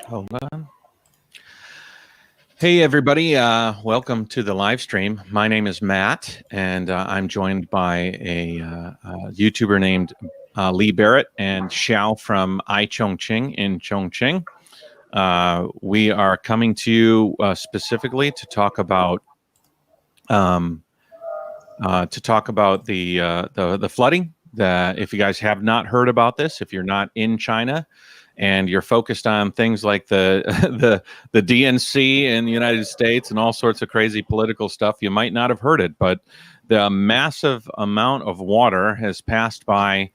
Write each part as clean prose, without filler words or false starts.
Hold on. Hey, everybody. Welcome to the live stream. My name is Matt, and I'm joined by a YouTuber named Lee Barrett and Xiao from iChongqing in Chongqing. We are coming to you specifically to talk about the flooding. If you guys have not heard about this, if you're not in China, and you're focused on things like the the DNC in the United States and all sorts of crazy political stuff, you might not have heard it. But the massive amount of water has passed by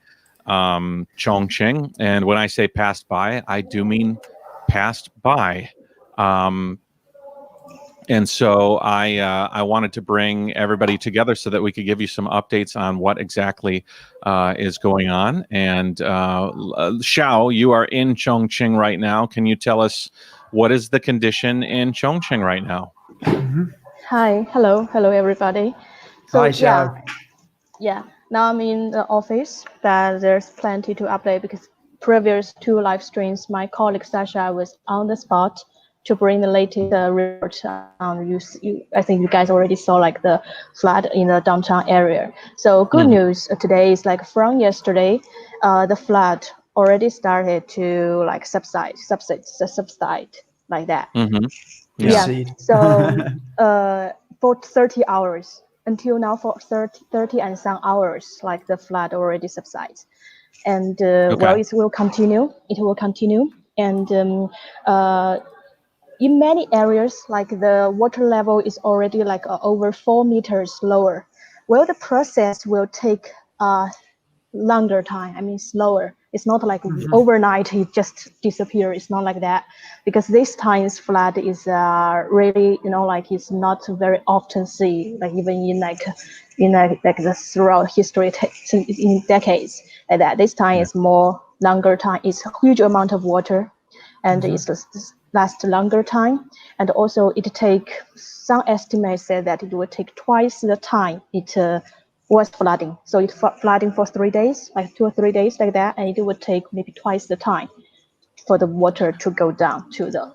Chongqing, and when I say passed by, I do mean passed by. And so I wanted to bring everybody together so that we could give you some updates on what exactly is going on. And Xiao, you are in Chongqing right now. Can you tell us what is the condition in Chongqing right now? Hi, hello everybody. So Hi, Xiao. yeah. Now I'm in the office, but there's plenty to update because previous two live streams, my colleague Sasha was on the spot to bring the latest report. I think you guys already saw like the flood in the downtown area. So good news today is like from yesterday, the flood already started to like subside like that. Yeah. So for 30 hours until now, for 30 and some hours, like the flood already subsides, and well, it will continue. And in many areas, like the water level is already like over 4 meters lower. Well, the process will take longer time. I mean, slower. It's not like overnight it just disappears. It's not like that, because this time's flood is really, like it's not very often seen, like even in the throughout history in decades like that. This time is more longer time. It's a huge amount of water, and it's last longer time. And also it take, some estimates say that it will take twice the time it was flooding. So it's flooding for 3 days, like 2 or 3 days like that, and it would take maybe twice the time for the water to go down to the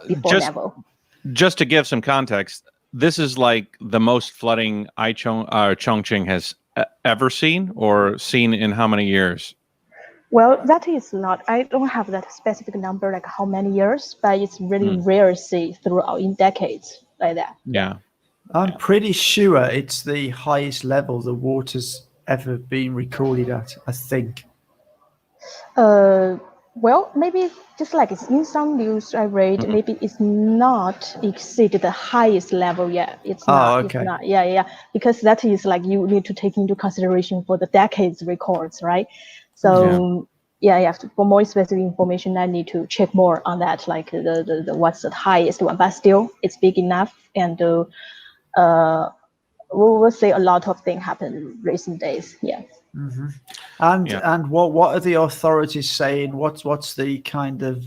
before level. Just to give some context, this is like the most flooding Chongqing has ever seen, or seen in how many years? Well, that is not, I don't have that specific number, like how many years, but it's really rare to see throughout in decades like that. Yeah. I'm pretty sure it's the highest level the water's ever been recorded at, I think. Well, maybe just like it's in some news I read, maybe it's not exceeded the highest level yet. It's not. Okay. It's not. Yeah. Because that is like you need to take into consideration for the decades records, right? So yeah. For more specific information, I need to check more on that. Like the what's the highest one, but still it's big enough, and we will say a lot of things happen in recent days. Yeah. And what are the authorities saying? What's the kind of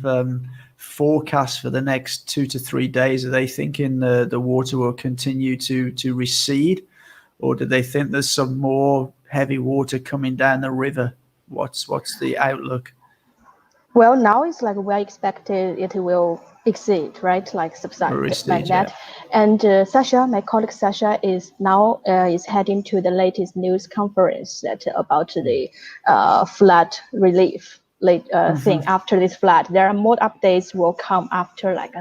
forecast for the next 2 to 3 days? Are they thinking the water will continue to recede, or do they think there's some more heavy water coming down the river? What's the outlook? Well, now it's like we're expected it will exceed, right? Like subside, like that. Yeah. And Sasha, my colleague Sasha, is now is heading to the latest news conference about the flood relief thing after this flood. There are more updates will come after like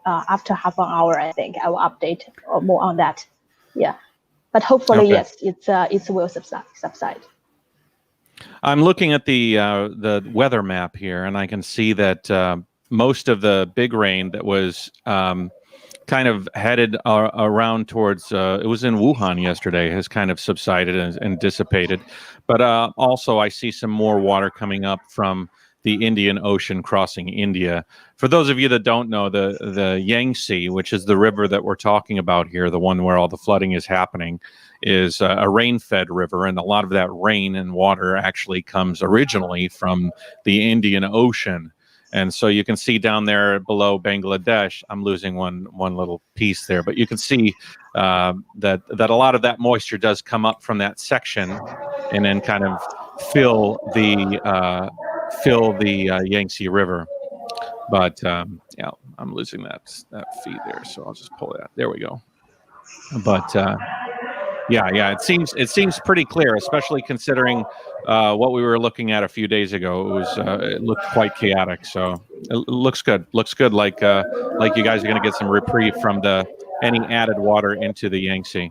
after half an hour. I think I will update more on that. Yeah, but hopefully yes, it will subside. I'm looking at the weather map here, and I can see that most of the big rain that was kind of headed around towards, it was in Wuhan yesterday, has kind of subsided and dissipated. But also I see some more water coming up from the Indian Ocean crossing India. For those of you that don't know, the Yangtze, which is the river that we're talking about here, the one where all the flooding is happening, is a rain-fed river, and a lot of that rain and water actually comes originally from the Indian Ocean. And so you can see down there below Bangladesh, I'm losing one little piece there, but you can see that a lot of that moisture does come up from that section and then kind of fill the Yangtze River. But yeah, I'm losing that feed there, so I'll just pull that. There we go. But yeah, it seems pretty clear, especially considering what we were looking at a few days ago. It looked quite chaotic, so it looks good. Looks good, like you guys are going to get some reprieve from any added water into the Yangtze.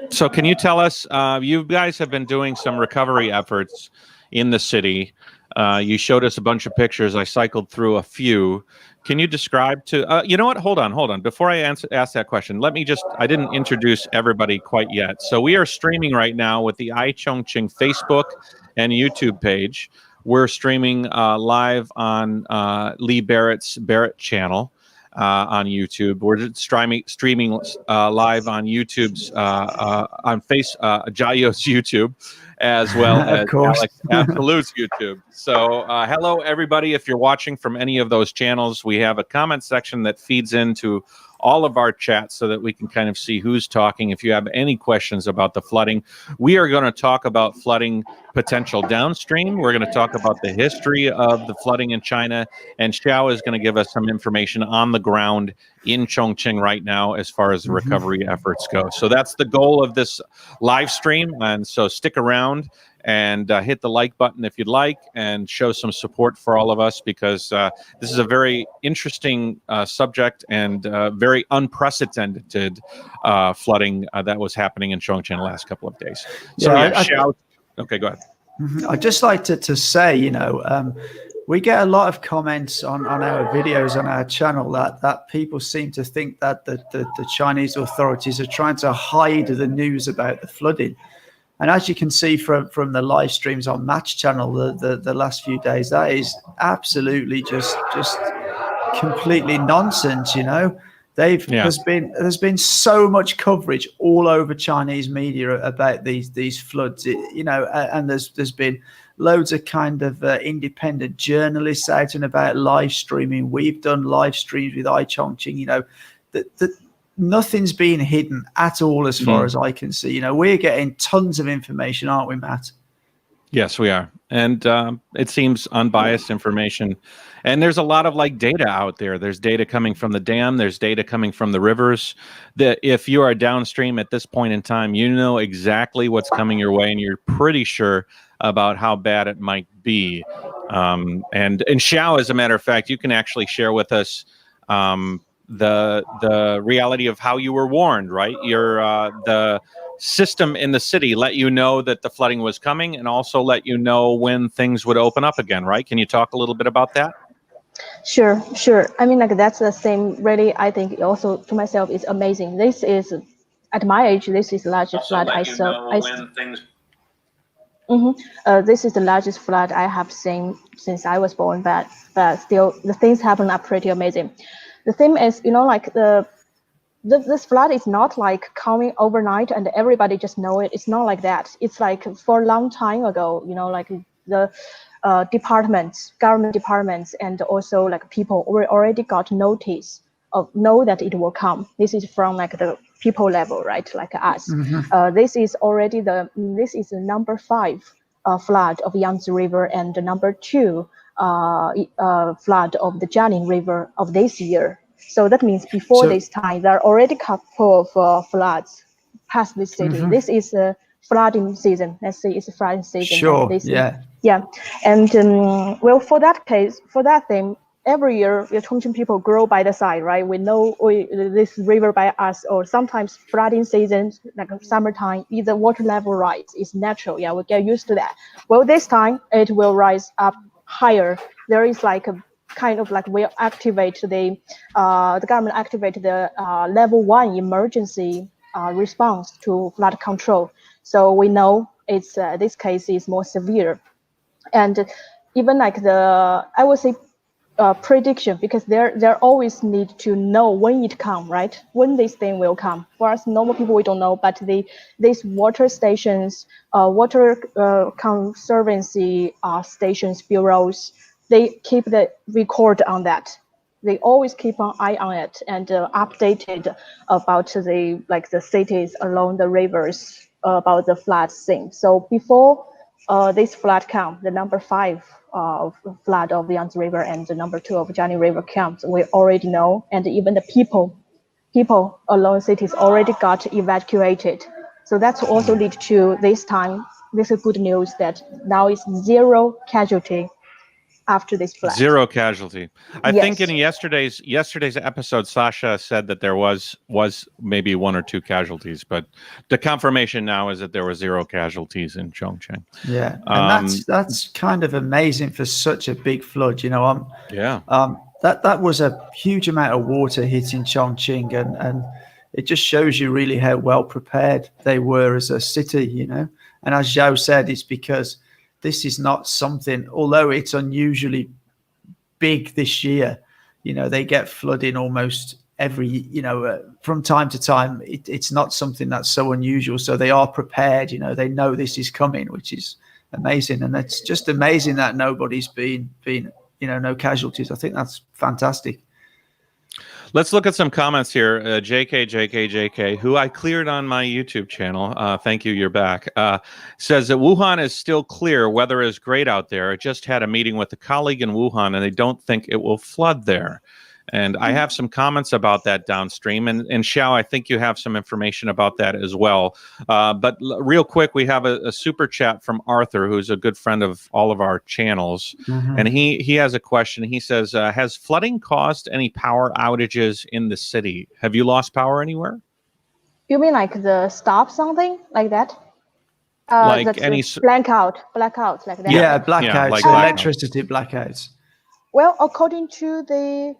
So can you tell us? You guys have been doing some recovery efforts in the city. You showed us a bunch of pictures. I cycled through a few. Can you describe you know what? Hold on. Before I ask that question, I didn't introduce everybody quite yet. So we are streaming right now with the iChongqing Facebook and YouTube page. We're streaming live on Lee Barrett's Barrett channel on YouTube. We're streaming live on YouTube's Jayo's YouTube, as well as Alex Absolute's YouTube. So hello, everybody. If you're watching from any of those channels, we have a comment section that feeds into all of our chats so that we can kind of see who's talking. If you have any questions about the flooding, we are going to talk about flooding potential downstream. We're going to talk about the history of the flooding in China, and Xiao is going to give us some information on the ground in Chongqing right now as far as the recovery efforts go. So that's the goal of this live stream, and so stick around and hit the like button if you'd like, and show some support for all of us, because this is a very interesting subject and very unprecedented flooding that was happening in Chongqing the last couple of days. So okay, go ahead. I'd just like to say, we get a lot of comments on our videos on our channel that people seem to think that the Chinese authorities are trying to hide the news about the flooding. And as you can see from the live streams on Match Channel the last few days, that is absolutely just completely nonsense. There's been so much coverage all over Chinese media about these floods, and there's been loads of kind of independent journalists out and about live streaming. We've done live streams with iChongqing. That nothing's been hidden at all as far as I can see. We're getting tons of information, aren't we, Matt? Yes, we are. And it seems unbiased information. And there's a lot of data out there. There's data coming from the dam. There's data coming from the rivers. That if you are downstream at this point in time, you know exactly what's coming your way, and you're pretty sure about how bad it might be. And Xiao, as a matter of fact, you can actually share with us the reality of how you were warned, right? The system in the city let you know that the flooding was coming, and also let you know when things would open up again, right? Can you talk a little bit about that? Sure. I mean, that's the same. Really, I think also to myself is amazing. This is, at my age, this is the largest flood I saw. This is the largest flood I have seen since I was born, but still the things happen are pretty amazing. The thing is, this flood is not coming overnight and everybody just know it. It's not like that. It's for a long time ago, the government departments, and also people already got notice know that it will come. This is from the people level, right? Like us. This is already the number 5 flood of Yangtze River, and the number 2 flood of the Jialing River of this year. So that means before this time, there are already a couple of floods past this city. This is a flooding season. Let's say it's a flooding season. Sure. Yeah. And for that case, for that thing, every year the Chongqing people grow by the side, right? We know this river by us, or sometimes flooding seasons, like summertime, the water level rise is natural. Yeah, we get used to that. Well, this time it will rise up higher. There is a kind of we activate the government activate the level 1 emergency response to flood control. So we know it's this case is more severe, and even I would say prediction, because there always need to know when it come, right? When this thing will come. For us normal people, we don't know, but these water stations, water conservancy stations, bureaus, they keep the record on that. They always keep an eye on it and updated about the cities along the rivers about the flood thing. So before this flood come, the number 5 flood of Yangtze River and the number 2 of Jiangning River comes, we already know, and even the people along cities already got evacuated. So that's also lead to this time. This is good news that now is 0 casualty after this flood. 0 casualty. I Yes. think in yesterday's episode, Sasha said that there was maybe 1 or 2 casualties, but the confirmation now is that there were 0 casualties in Chongqing. Yeah, and that's kind of amazing for such a big flood. You know, that was a huge amount of water hitting Chongqing, and it just shows you really how well prepared they were as a city. You know, and as Zhao said, it's because this is not something, although it's unusually big this year, you know, they get flooding almost every, you know, from time to time. It's not something that's so unusual. So they are prepared, you know, they know this is coming, which is amazing. And it's just amazing that nobody's been, you know, no casualties. I think that's fantastic. Let's look at some comments here. JK, who I cleared on my YouTube channel. Thank you, you're back. Says that Wuhan is still clear. Weather is great out there. I just had a meeting with a colleague in Wuhan, and they don't think it will flood there. And I have some comments about that downstream. And Xiao, I think you have some information about that as well. But real quick, we have a super chat from Arthur, who's a good friend of all of our channels. And he has a question. He says, has flooding caused any power outages in the city? Have you lost power anywhere? You mean like the stop something like that? Like any blackouts like that? Yeah, blackouts, yeah, like electricity blackouts. Well, according to the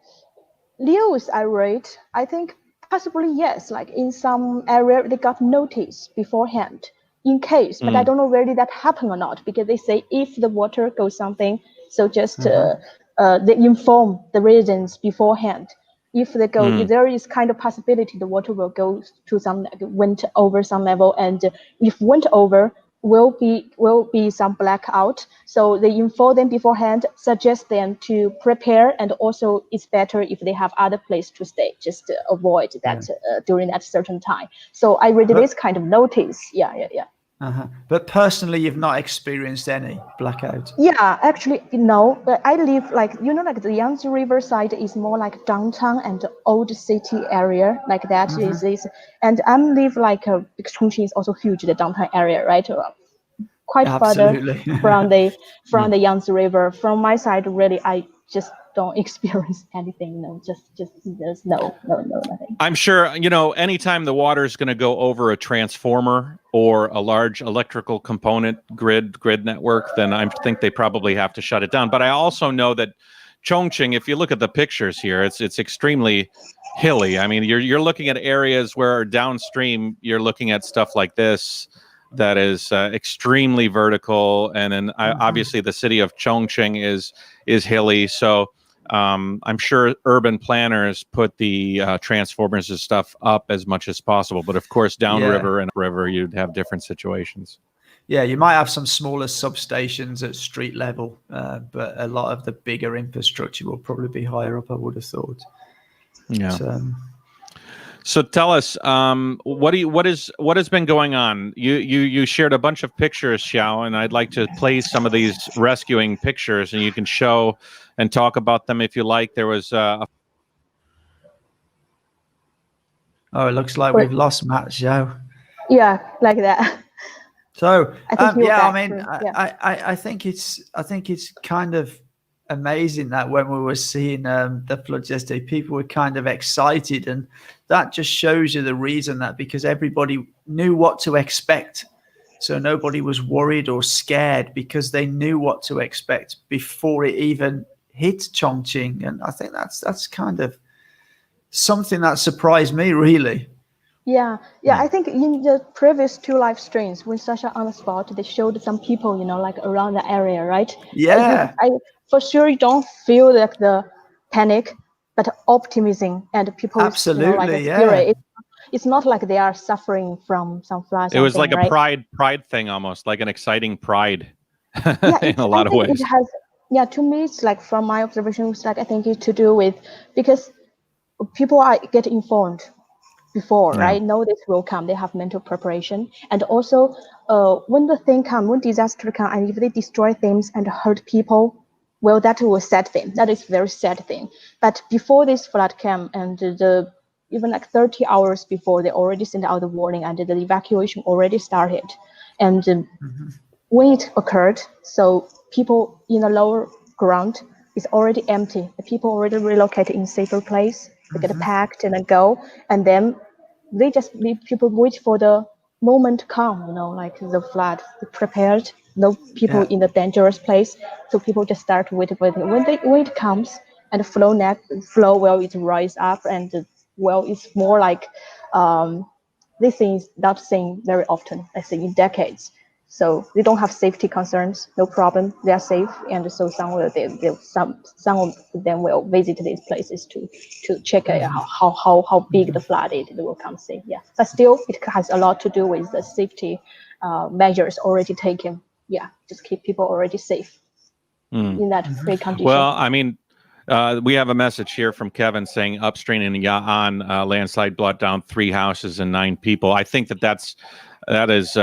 news I read, I think possibly yes. Like in some area, they got notice beforehand in case, but I don't know whether that happened or not, because they say if the water goes something, so just they inform the residents beforehand. If they go, if there is kind of possibility the water will go to some, went over some level, and if went over, will be some blackout. So they inform them beforehand, suggest them to prepare, and also it's better if they have other place to stay, just to avoid that during that certain time. So I read this kind of notice. Yeah. But personally, you've not experienced any blackout? Yeah, actually, no. But I live like, you know, like the Yangtze River side is more like downtown and old city area, like that is this. And I live like because Chongqing is also huge, the downtown area, right? Quite further from the Yangtze River. From my side, really, I just don't experience anything. No, just there's no nothing. I'm sure, you know, anytime the water is going to go over a transformer or a large electrical component grid network, then I think they probably have to shut it down. But I also know that Chongqing, if you look at the pictures here, it's extremely hilly. I mean, you're looking at areas where downstream you're looking at stuff like this that is extremely vertical, and then obviously the city of Chongqing is hilly. So I'm sure urban planners put the transformers and stuff up as much as possible. But of course, downriver and river, you'd have different situations. Yeah, you might have some smaller substations at street level, but a lot of the bigger infrastructure will probably be higher up, I would have thought. Yeah. So tell us, what has been going on? You shared a bunch of pictures, Xiao, and I'd like to play some of these rescuing pictures, and you can show and talk about them if you like. There was it looks like we've lost Matt, Xiao. Yeah, like that. So I think it's kind of amazing that when we were seeing the floods yesterday, people were kind of excited, and that just shows you the reason that because everybody knew what to expect, so nobody was worried or scared because they knew what to expect before it even hit Chongqing. And I think that's kind of something that surprised me, really. Yeah. I think in the previous 2 live streams, when Sasha on the spot, they showed some people, you know, like around the area, right? Yeah. I for sure you don't feel like the panic, but optimism and people. Absolutely, you know, like a spirit. It's not like they are suffering from some floods. It was like a pride thing, almost like an exciting pride. In a lot of ways. It has, to me, it's like from my observation, it's like I think it's to do with because people get informed before, right? Know this will come. They have mental preparation. And also, when the thing comes, when disaster comes, and if they destroy things and hurt people, well, that was sad thing. That is very sad thing. But before this flood came, and even like 30 hours before, they already sent out the warning, and the evacuation already started. And when it occurred, so people in the lower ground is already empty. The people already relocated in safer place. They get packed and then go, and then they just leave people wait for the moment to come. Like the flood prepared. No people in the dangerous place, so people just start waiting. When it comes and the flow well, it rise up, and well, it's more like this thing is not seen very often. I think in decades. So they don't have safety concerns, no problem. They are safe, and so some of them will visit these places to check how big the flood is. They will come see. Yeah, but still, it has a lot to do with the safety measures already taken. Yeah, just keep people already safe in that precondition. Well, I mean, we have a message here from Kevin saying upstream in Ya'an, landslide brought down 3 houses and 9 people. I think that is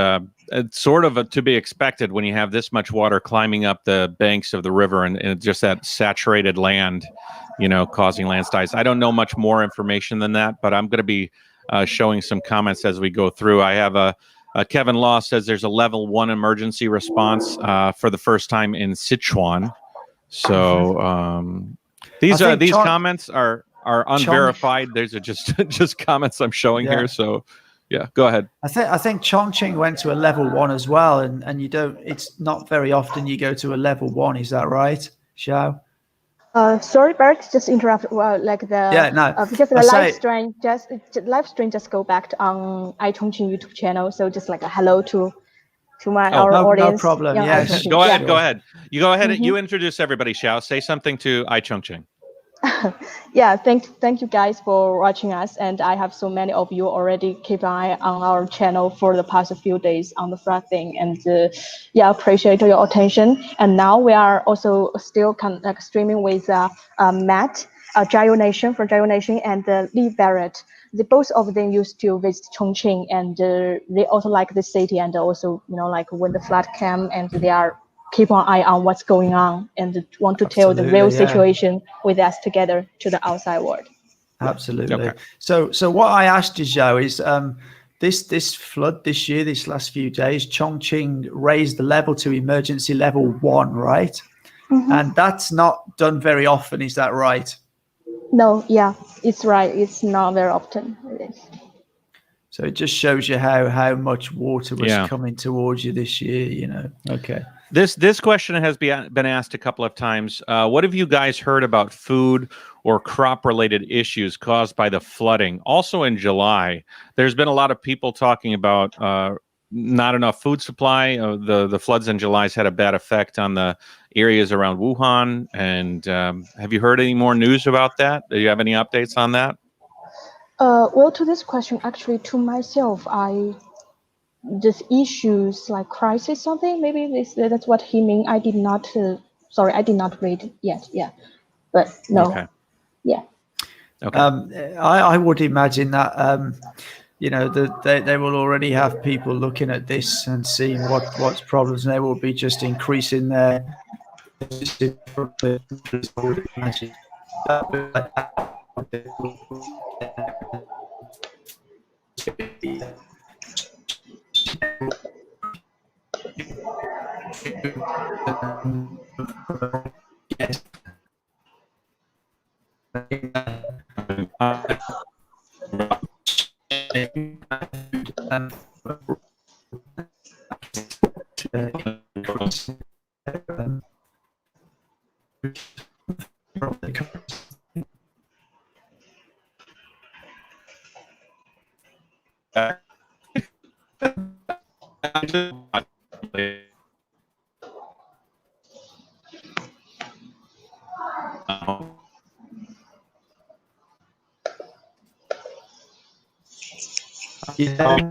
it's sort of to be expected when you have this much water climbing up the banks of the river and just that saturated land, causing landslides. I don't know much more information than that, but I'm going to be showing some comments as we go through. I have Kevin Law says there's a level 1 emergency response for the first time in Sichuan. So these comments are unverified. These are just comments I'm showing here. So. Yeah, go ahead. I think Chongqing went to a level 1 as well, and you don't. It's not very often you go to a level 1. Is that right, Xiao? Sorry, Bert, just interrupt. Well, like because the live stream just go back on iChongqing YouTube channel. So just like a hello to our audience. No problem. Yes. Go ahead. You go ahead. You introduce everybody, Xiao. Say something to iChongqing. Yeah, thank you guys for watching us, and I have so many of you already keep an eye on our channel for the past few days on the flood thing, and appreciate your attention. And now we are also still streaming with Matt, Gyro Nation and Lee Barrett. Both of them used to visit Chongqing, and they also like the city, and also like when the flood came, and they are keep an eye on what's going on and want to tell the real situation with us together to the outside world. Absolutely. Okay. So what I asked you, Zhao, is this flood this year, these last few days, Chongqing raised the level to emergency level 1, right? And that's not done very often. Is that right? No, yeah, it's right. It's not very often. It is. So it just shows you how much water was coming towards you this year, Okay. This question has been asked a couple of times. What have you guys heard about food or crop-related issues caused by the flooding? Also in July, there's been a lot of people talking about not enough food supply. The floods in July has had a bad effect on the areas around Wuhan. And have you heard any more news about that? Do you have any updates on that? Well, to this question, actually, to myself, this issues like crisis something, maybe that's what he mean. I did not read yet. Yeah, but no. Okay. Yeah. Okay. I would imagine that they will already have people looking at this and seeing what's problems, and they will be just increasing their. Yes. Yeah.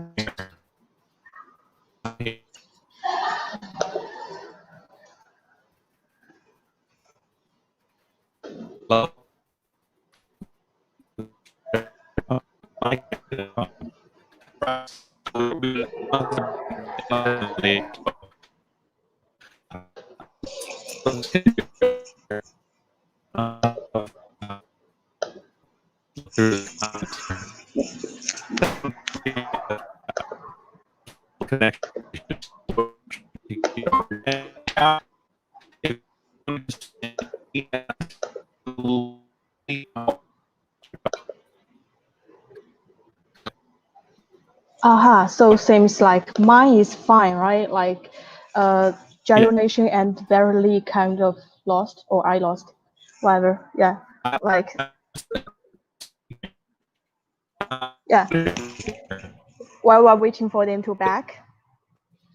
Hello. Aha, so seems like mine is fine, right? Like gyronation and barely kind of lost, or I lost, whatever. Yeah, like yeah. While we're waiting for them to back,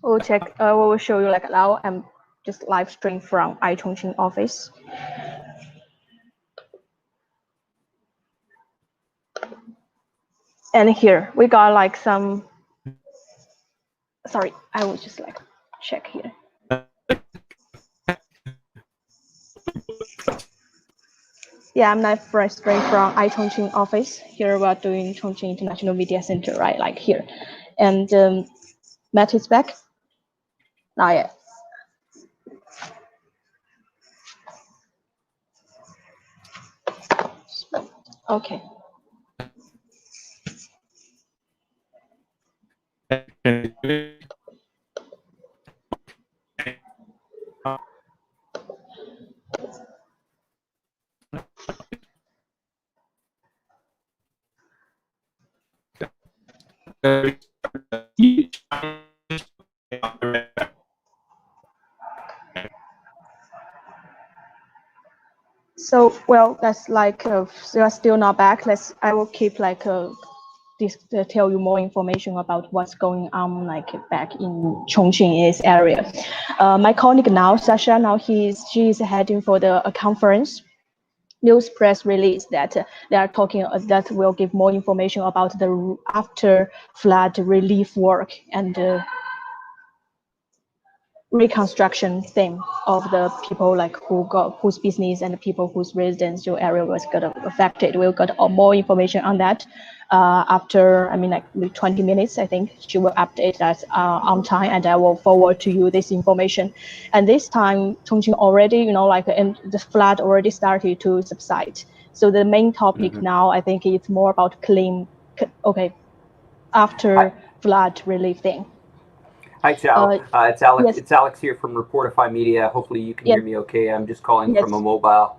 we'll check. We will show you like now. I'm just live stream from iChongqing office. And here we got like some. Sorry, I will just like check here. Yeah, I'm live stream from iChongqing office. Here we're doing Chongqing International Media Center, right? Like here, and Matt is back. Not yet. Okay. So well, that's like they are still not back. I will keep like this tell you more information about what's going on like back in Chongqing is area. My colleague now, Sasha, now she is heading for the conference. News press release that they are talking that will give more information about the after flood relief work and reconstruction theme of the people like whose business and the people whose residential area was got affected. We'll get more information on that after, I mean, like 20 minutes. I think she will update that on time, and I will forward to you this information. And this time, Chongqing already, you know, like and the flood already started to subside. So the main topic now, I think, it's more about after flood relief thing. Hi, Chow. It's Alex. Yes. It's Alex here from Reportify Media. Hopefully, you can hear me okay. I'm just calling from a mobile.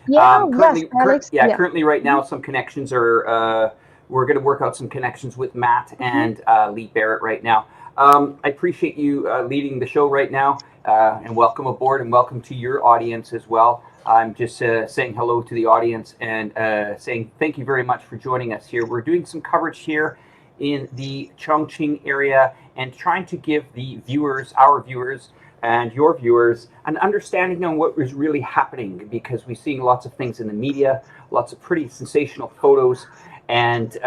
Yeah, currently, Alex. Currently, right now, some connections are. We're going to work out some connections with Matt and Lee Barrett right now. I appreciate you leading the show right now, and welcome aboard, and welcome to your audience as well. I'm just saying hello to the audience and saying thank you very much for joining us here. We're doing some coverage here in the Chongqing area and trying to give the viewers, our viewers, and your viewers an understanding on what was really happening, because we're seeing lots of things in the media, lots of pretty sensational photos. And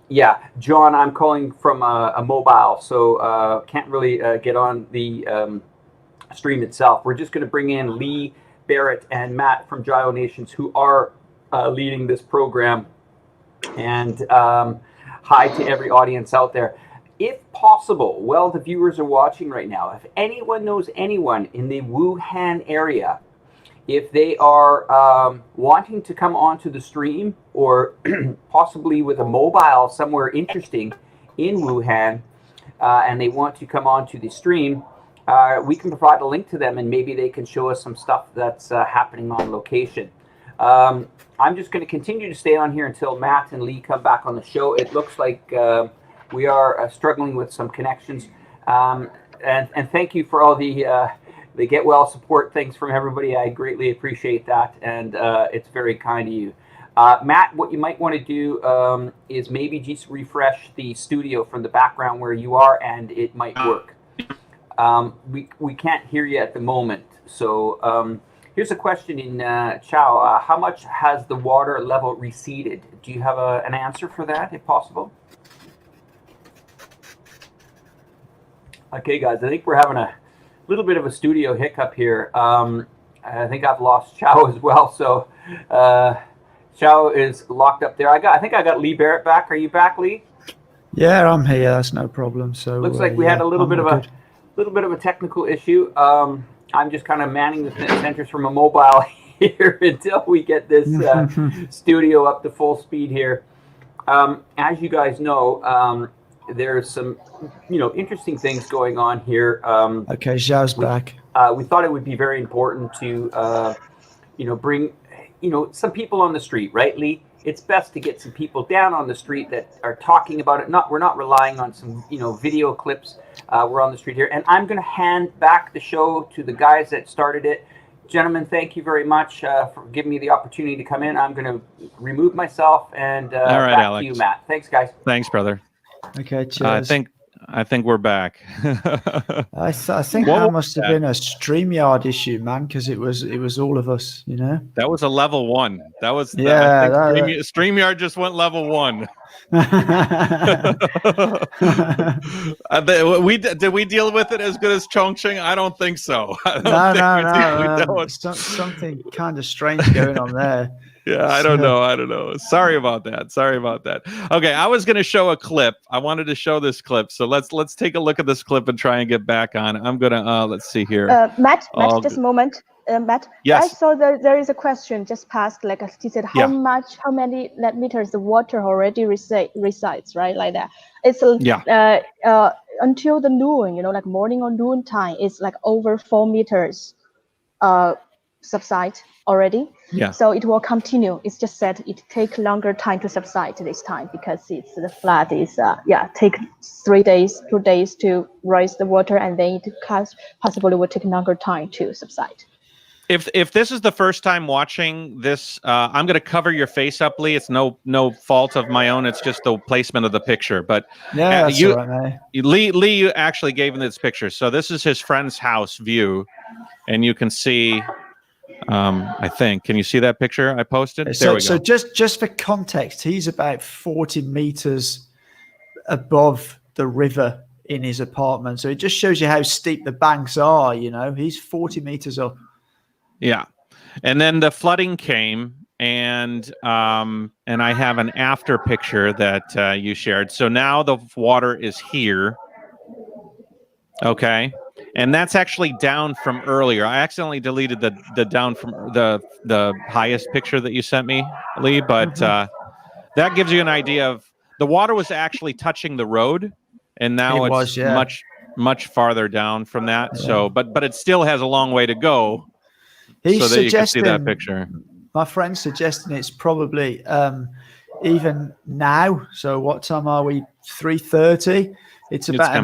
yeah, John, I'm calling from a mobile, so can't really get on the stream itself. We're just going to bring in Lee Barrett and Matt from Gyro Nations, who are leading this program. And hi to every audience out there. If possible, well, the viewers are watching right now. If anyone knows anyone in the Wuhan area, if they are wanting to come onto the stream, or possibly with a mobile somewhere interesting in Wuhan, and they want to come onto the stream, we can provide a link to them, and maybe they can show us some stuff that's happening on location. I'm just going to continue to stay on here until Matt and Lee come back on the show. It looks like we are struggling with some connections. And thank you for all the get well support things from everybody. I greatly appreciate that, and it's very kind of you. Matt, what you might want to do is maybe just refresh the studio from the background where you are, and it might work. We can't hear you at the moment, so here's a question in Chow. How much has the water level receded? Do you have an answer for that, if possible? Okay, guys, I think we're having a little bit of a studio hiccup here. I think I've lost Chow as well, so Chow is locked up there. I think I got Lee Barrett back. Are you back, Lee? Yeah, I'm here. That's no problem. So looks like we had a little bit of a technical issue. I'm just kind of manning the sensors from a mobile here until we get this studio up to full speed here. As you guys know, there's some, interesting things going on here. Okay, Zhao's back. We thought it would be very important to, bring, some people on the street, right, Lee? It's best to get some people down on the street that are talking about it. We're not relying on some, video clips. We're on the street here, and I'm going to hand back the show to the guys that started it. Gentlemen, thank you very much for giving me the opportunity to come in. I'm going to remove myself and all right, back Alex. to you, Matt. Thanks, guys. Thanks, brother. Okay, cheers. I think we're back. I think that must have been a StreamYard issue, man, because it was all of us, That was a level 1. That was StreamYard just went level 1. Did we deal with it as good as Chongqing? I don't think so. No. Something kind of strange going on there. Yeah, I don't know. Sorry about that. Okay, I was going to show a clip. I wanted to show this clip. So let's take a look at this clip and try and get back on. I'm going to let's see here. Matt, just a moment. Matt, yes. I saw there is a question just passed. Like he said, how many net meters the water already resides, right? Like that. It's until the noon, like morning or noon time, it's like over 4 meters subside already. Yeah. So it will continue. It's just that it take longer time to subside this time because the flood is take 2 days to rise the water, and then it possibly will take longer time to subside. If this is the first time watching this, I'm going to cover your face up, Lee. It's no fault of my own. It's just the placement of the picture. But Lee actually gave him this picture. So this is his friend's house view, and you can see. I think. Can you see that picture I posted? There we go. So just for context, he's about 40 meters above the river in his apartment. So it just shows you how steep the banks are. He's 40 meters up. Yeah. And then the flooding came, and I have an after picture that you shared. So now the water is here. Okay. And that's actually down from earlier. I accidentally deleted the down from the highest picture that you sent me, Lee. But that gives you an idea of the water was actually touching the road, and now it's much farther down from that. Yeah. So, but it still has a long way to go. He's so that you can see that picture. My friend's suggesting it's probably even now. So what time are we? 3:30. It's about a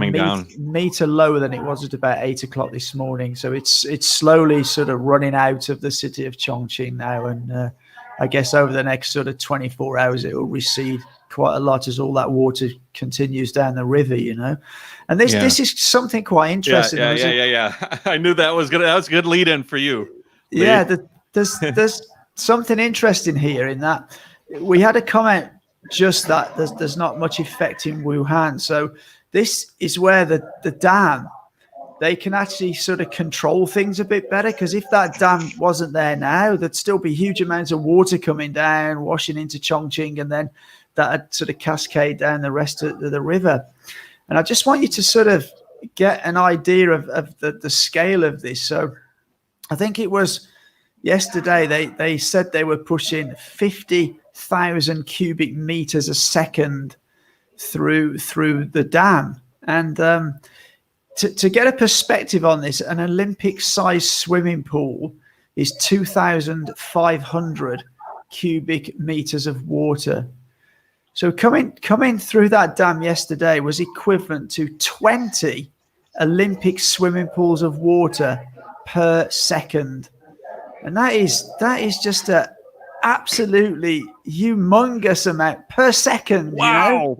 meter lower than it was at about 8 o'clock this morning. So it's slowly sort of running out of the city of Chongqing now. And I guess over the next sort of 24 hours, it will recede quite a lot as all that water continues down the river, And this is something quite interesting. Yeah. I knew that was a good lead in for you. Lee. Yeah, there's something interesting here in that we had a comment just that there's not much effect in Wuhan. So this is where the dam, they can actually sort of control things a bit better, because if that dam wasn't there now, there'd still be huge amounts of water coming down, washing into Chongqing, and then that'd sort of cascade down the rest of the river. And I just want you to sort of get an idea of the scale of this. So I think it was yesterday they said they were pushing 50,000 cubic meters a second through the dam. And to get a perspective on this, an Olympic-sized swimming pool is 2,500 cubic meters of water. So coming through that dam yesterday was equivalent to 20 Olympic swimming pools of water per second. And that is just a absolutely humongous amount per second. Wow.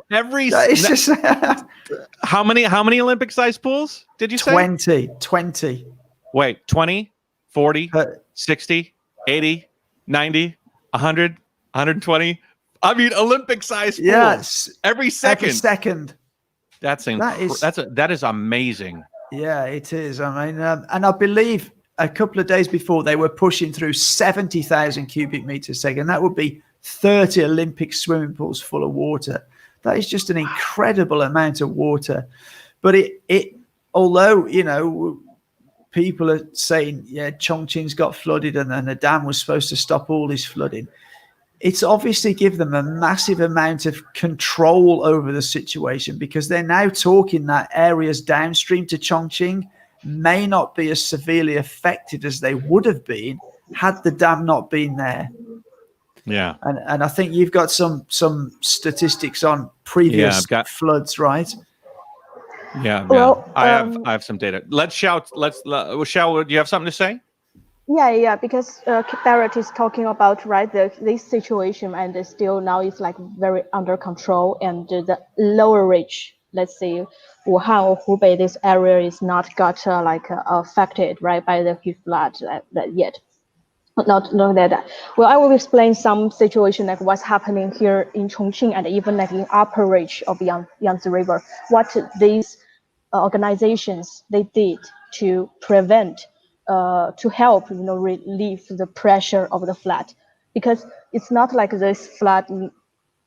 How many Olympic sized pools did you say? 20. Wait, 20, 40, 60, 80, 90, 100, 120. I mean, Olympic sized pools. Yes. Every second. That is amazing. Yeah, it is. I mean, and I believe a couple of days before they were pushing through 70,000 cubic meters a second. That would be 30 Olympic swimming pools full of water. That is just an incredible amount of water. But it although, people are saying, yeah, Chongqing's got flooded and the dam was supposed to stop all this flooding. It's obviously give them a massive amount of control over the situation, because they're now talking that areas downstream to Chongqing may not be as severely affected as they would have been had the dam not been there. Yeah. And I think you've got some statistics on previous floods, right? Yeah. Well, I have some data. Xiao, do you have something to say? Yeah, because Barrett is talking about, right, this situation, and still now it's like very under control, and the lower reach, let's say Wuhan or Hubei, this area is not got affected, right, by the huge flood that yet. Not that. Well, I will explain some situation like what's happening here in Chongqing and even like in upper reach of Yangtze River. What these organizations they did to prevent, to help, relieve the pressure of the flood, because it's not like this flood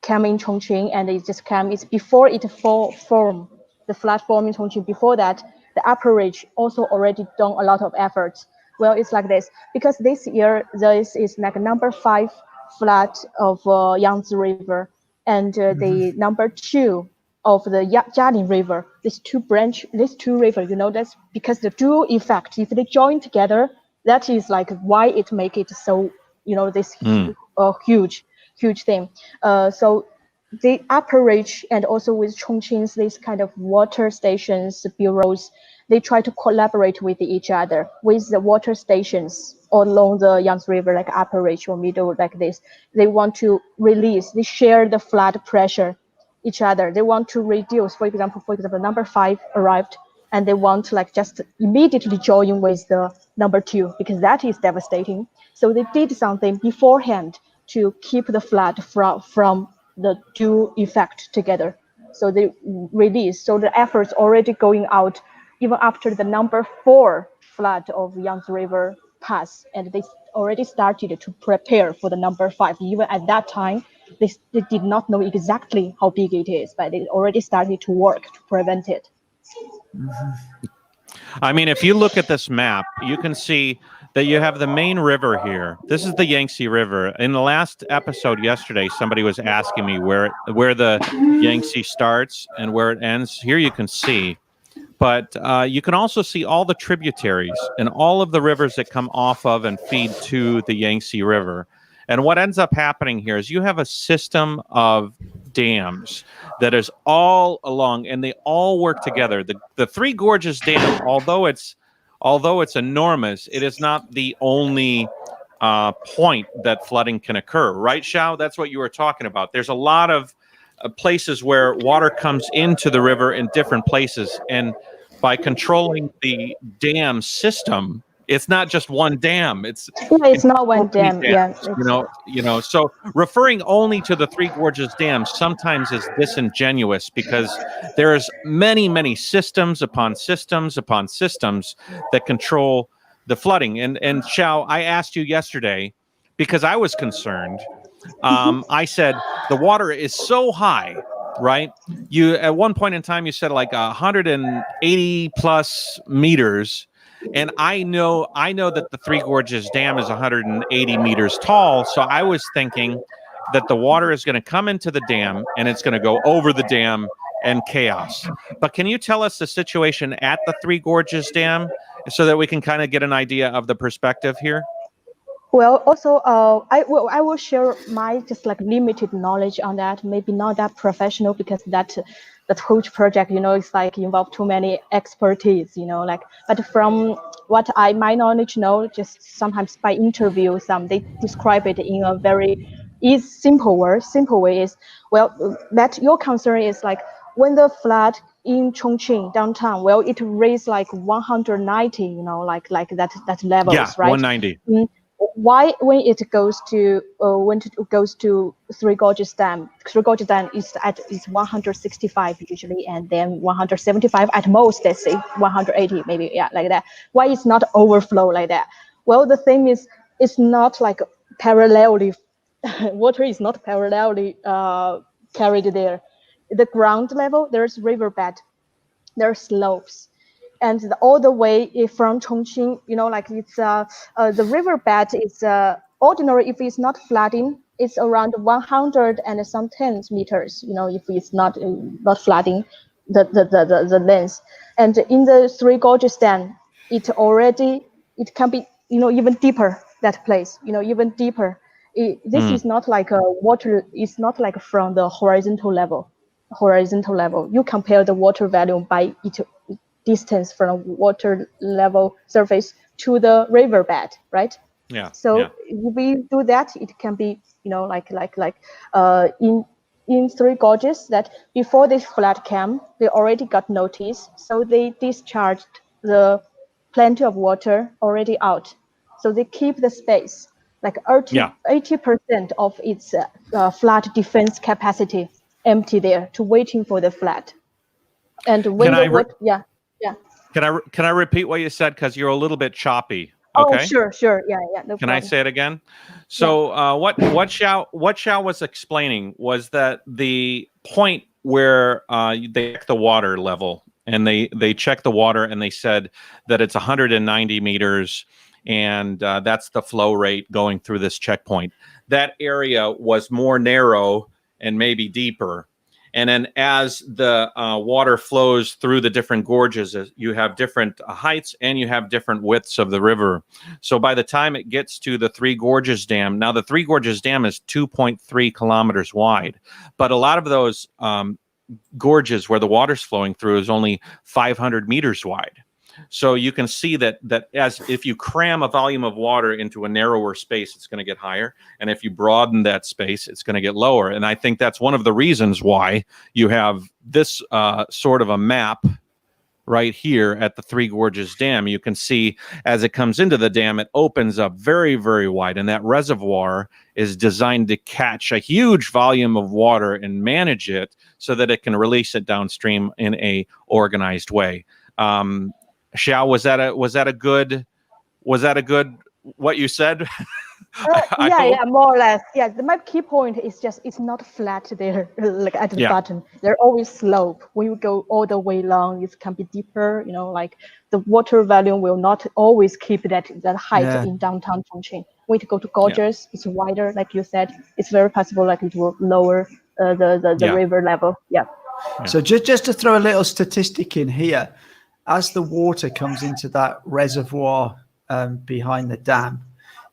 came in Chongqing and it just came. It's before it formed, the flood formed in Chongqing. Before that, the upper reach also already done a lot of efforts. Well, it's like this, because this year this is like number 5 flood of Yangtze River, and the number 2 of the Jialing River. These two rivers, that's because the dual effect. If they join together, that is like why it make it so, this huge thing. So the upper reach and also with Chongqing's these kind of water stations bureaus, they try to collaborate with each other with the water stations all along the Yangtze River, like upper reach or middle, like this. They want to they share the flood pressure each other. They want to reduce, for example, number 5 arrived, and they want to like just immediately join with the number 2 because that is devastating. So they did something beforehand to keep the flood from the dual effect together. So they release. So the efforts already going out even after the number 4 flood of Yangtze River pass, and they already started to prepare for the number 5. Even at that time, they did not know exactly how big it is, but they already started to work to prevent it. I mean, if you look at this map, you can see that you have the main river here. This is the Yangtze River. In the last episode yesterday, somebody was asking me where the Yangtze starts and where it ends. Here you can see. But you can also see all the tributaries and all of the rivers that come off of and feed to the Yangtze River. And what ends up happening here is you have a system of dams that is all along, and they all work together. The Three Gorges Dam, although it's enormous, it is not the only point that flooding can occur. Right, Xiao? That's what you were talking about. There's a lot of places where water comes into the river in different places, and by controlling the dam system, it's not just one dam. It's not one dam. Dams, So referring only to the Three Gorges Dam sometimes is disingenuous, because there's many systems upon systems upon systems that control the flooding. And Xiao, I asked you yesterday because I was concerned. I said the water is so high, right? You at one point in time you said like 180 plus meters, and I know that the Three Gorges Dam is 180 meters tall. So I was thinking that the water is going to come into the dam and it's going to go over the dam and chaos. But can you tell us the situation at the Three Gorges Dam so that we can kind of get an idea of the perspective here? Well, also, I will share my just like limited knowledge on that. Maybe not that professional, because that huge project, it's like involve too many expertise, But from what my knowledge just sometimes by interview, they describe it in a very simple way is, well, that your concern is like when the flood in Chongqing downtown, well, it raised like 190, like that levels, yeah, right? 190. Why when it goes to Three Gorges Dam is at 165 usually, and then 175 at most, let's say 180 maybe, like that. Why it's not overflow like that? Well, the thing is, it's not like parallelly water is not parallelly carried there. The ground level, there's riverbed, there's slopes, and all the way from Chongqing, like it's the riverbed is ordinary if it's not flooding, it's around 100 and some 10 meters. If it's not flooding, the length. And in the Three Gorges Dam, it can be even deeper, that place, even deeper. This is not like a water. It's not like from the horizontal level. You compare the water volume by its distance from water level surface to the riverbed, right? Yeah. So if we do that, it can be in Three Gorges, that before this flood came, they already got notice, so they discharged the plenty of water already out. So they keep the space, like 80% of its flood defense capacity empty there to waiting for the flood. And when Can I repeat what you said, because you're a little bit choppy? Oh, Okay. sure. Yeah, no Can problem. I say it again? So what Xiao was explaining was that the point where they check the water level, and they check the water, and they said that it's 190 meters, and that's the flow rate going through this checkpoint. That area was more narrow and maybe deeper. And then as the water flows through the different gorges, you have different heights and you have different widths of the river. So by the time it gets to the Three Gorges Dam, now the Three Gorges Dam is 2.3 kilometers wide, but a lot of those gorges where the water's flowing through is only 500 meters wide. So you can see that as if you cram a volume of water into a narrower space, it's going to get higher. And if you broaden that space, it's going to get lower. And I think that's one of the reasons why you have this sort of a map right here at the Three Gorges Dam. You can see as it comes into the dam, it opens up very, very wide. And that reservoir is designed to catch a huge volume of water and manage it so that it can release it downstream in a organized way. Xiao, was that a good what you said? More or less. Yeah, my key point is just it's not flat there, like at the bottom. They're always slope. When you go all the way long, it can be deeper. Like the water volume will not always keep that height in downtown Chongqing. When you go to gorges, it's wider, like you said. It's very possible like it will lower the river level. Yeah. So just to throw a little statistic in here. As the water comes into that reservoir behind the dam,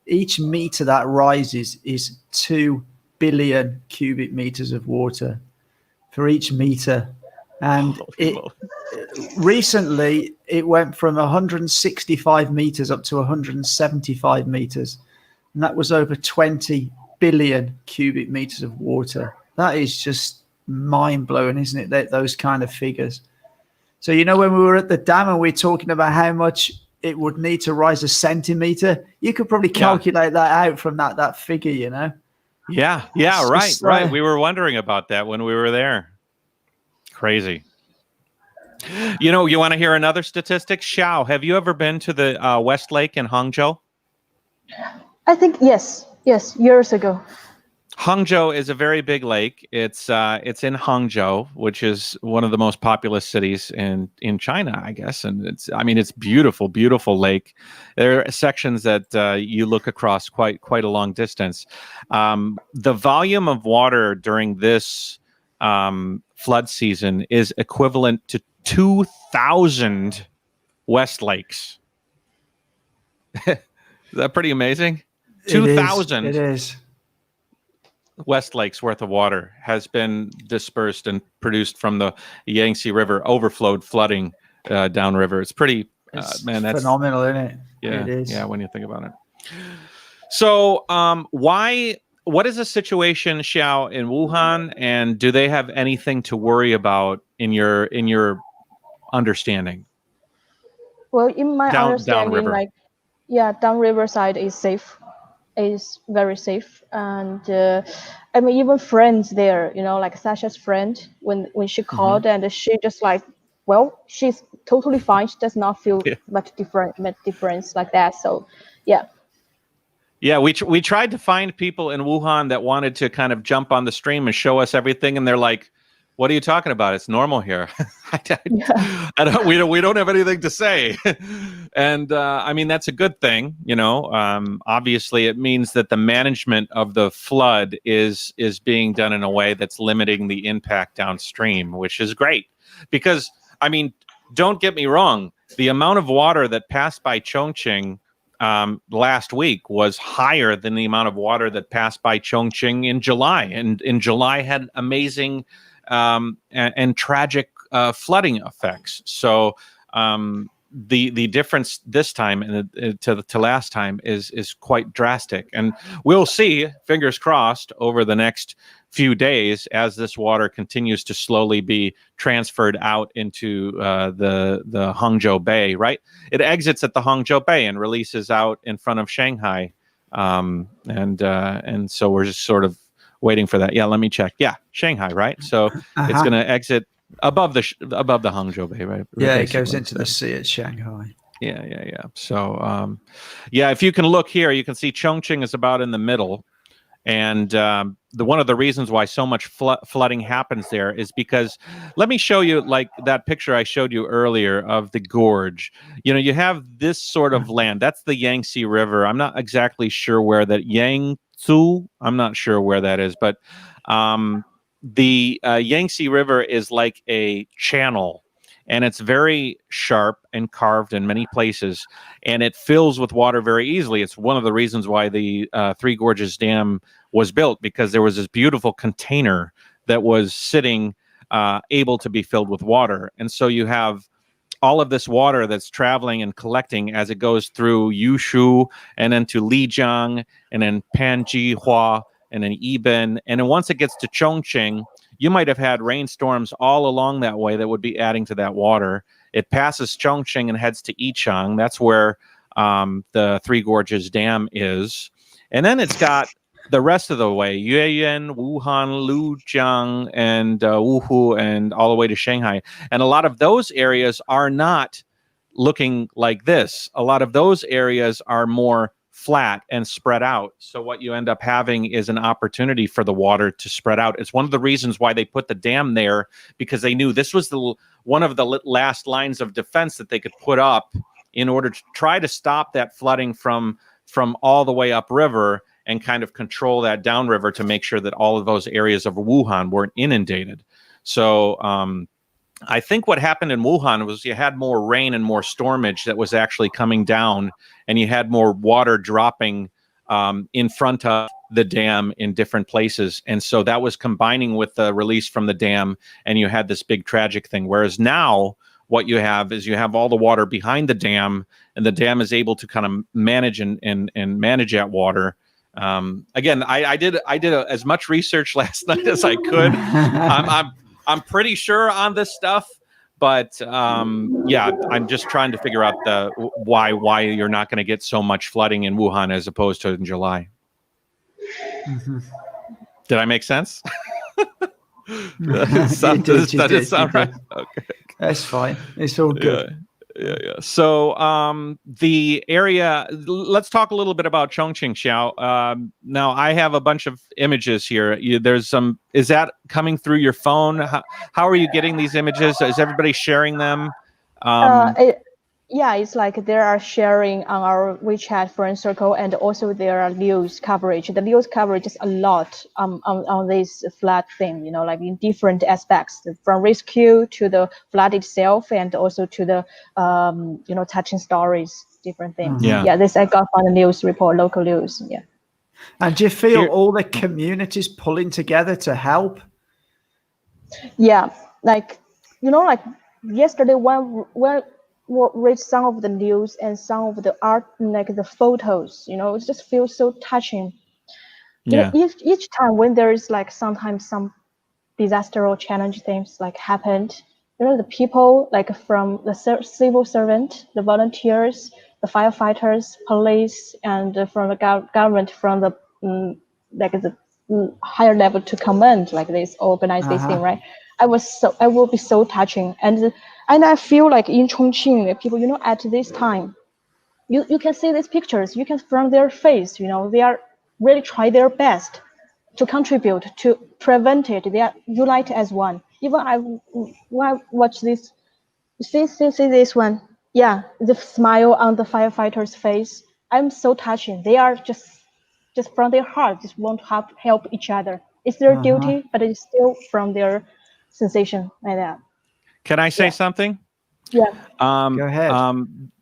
each meter that rises is 2 billion cubic meters of water for each meter. And recently it went from 165 meters up to 175 meters. And that was over 20 billion cubic meters of water. That is just mind blowing, isn't it? Those kind of figures. So, when we were at the dam and we were talking about how much it would need to rise a centimeter, you could probably calculate that out from that figure, Yeah, right. We were wondering about that when we were there. Crazy. You want to hear another statistic? Xiao, have you ever been to the West Lake in Hangzhou? I think yes, years ago. Hangzhou is a very big lake. It's in Hangzhou, which is one of the most populous cities in China, I guess. And it's beautiful, beautiful lake. There are sections that you look across quite a long distance. The volume of water during this flood season is equivalent to 2,000 West Lakes. Is that pretty amazing? 2,000. It is. West Lakes worth of water has been dispersed and produced from the Yangtze River, overflowed, flooding downriver. It's pretty, that's phenomenal, isn't it? Yeah, it is. Yeah, when you think about it. So, what is the situation, Xiao, in Wuhan, and do they have anything to worry about in your understanding? Well, in my understanding, downriver. Downriver side is safe. Is very safe, and even friends there, like Sasha's friend, when she called, and she just like, well, she's totally fine. She does not feel much difference like that. So, we tried to find people in Wuhan that wanted to kind of jump on the stream and show us everything, and they're like, What are you talking about? It's normal here. Yeah. We don't have anything to say. And I mean, that's a good thing. Obviously, it means that the management of the flood is being done in a way that's limiting the impact downstream, which is great. Because, I mean, don't get me wrong, the amount of water that passed by Chongqing last week was higher than the amount of water that passed by Chongqing in July. And in July had amazing and tragic flooding effects. So the difference this time to last time is quite drastic. And we'll see, fingers crossed, over the next few days as this water continues to slowly be transferred out into the Hangzhou Bay, right? It exits at the Hangzhou Bay and releases out in front of Shanghai. And so we're just sort of waiting for that. Yeah, let me check. Yeah, Shanghai, right? So it's going to exit above the Hangzhou Bay, right? Yeah, basically. it goes into the sea at Shanghai. Yeah. So, yeah, if you can look here, you can see Chongqing is about in the middle. And one of the reasons why so much flooding happens there is because, let me show you like that picture I showed you earlier of the gorge. You have this sort of land. That's the Yangtze River. I'm not exactly sure where that Yangtze. I'm not sure where that is, but the Yangtze River is like a channel. And it's very sharp and carved in many places, and it fills with water very easily. It's one of the reasons why the Three Gorges Dam was built, because there was this beautiful container that was sitting able to be filled with water. And so you have all of this water that's traveling and collecting as it goes through Yushu and then to Lijiang and then Panjihua and then Iben. And then once it gets to Chongqing, you might have had rainstorms all along that way that would be adding to that water. It passes Chongqing and heads to Ichang. That's where the Three Gorges Dam is. And then it's got the rest of the way, Yueyuan, Wuhan, Lujiang, and Wuhu, and all the way to Shanghai. And a lot of those areas are not looking like this. A lot of those areas are more flat and spread out. So what you end up having is an opportunity for the water to spread out. It's one of the reasons why they put the dam there, because they knew this was one of the last lines of defense that they could put up in order to try to stop that flooding from all the way upriver and kind of control that downriver to make sure that all of those areas of Wuhan weren't inundated. So I think what happened in Wuhan was you had more rain and more stormage that was actually coming down, and you had more water dropping in front of the dam in different places. And so that was combining with the release from the dam, and you had this big tragic thing. Whereas now what you have is you have all the water behind the dam, and the dam is able to kind of manage and manage that water. Again, I did as much research last night as I could. I'm pretty sure on this stuff, but yeah, I'm just trying to figure out why you're not going to get so much flooding in Wuhan as opposed to in July. Mm-hmm. Did I make sense? That did sound right. Okay. That's fine. It's all good. Yeah. So the area, let's talk a little bit about Chongqing, Xiao. Now I have a bunch of images here. There's some, is that coming through your phone? How are you getting these images? Is everybody sharing them? Yeah, it's like they are sharing on our WeChat friend circle, and also there are news coverage. The news coverage is a lot on this flood thing, like in different aspects, from rescue to the flood itself, and also to the touching stories, different things. Yeah, this I got from the news report, local news. Yeah. And do you feel all the communities pulling together to help? Yeah, like yesterday when read some of the news and some of the art, like the photos, it just feels so touching. Yeah. Each time when there is like sometimes some disaster or challenge things like happened, the people like from the civil servant, the volunteers, the firefighters, police, and from the government, from the the higher level to command, like this, organize this thing, right? I will be so touching, and I feel like in Chongqing, people, at this time, you can see these pictures, you can from their face, they are really try their best to contribute to prevent it. They are united as one. Even when I watch this, see this one. Yeah, the smile on the firefighter's face. I'm so touching. They are just from their heart, just want to help each other. It's their duty, but it's still from their sensation like that. Can I say something? Yeah. Go ahead.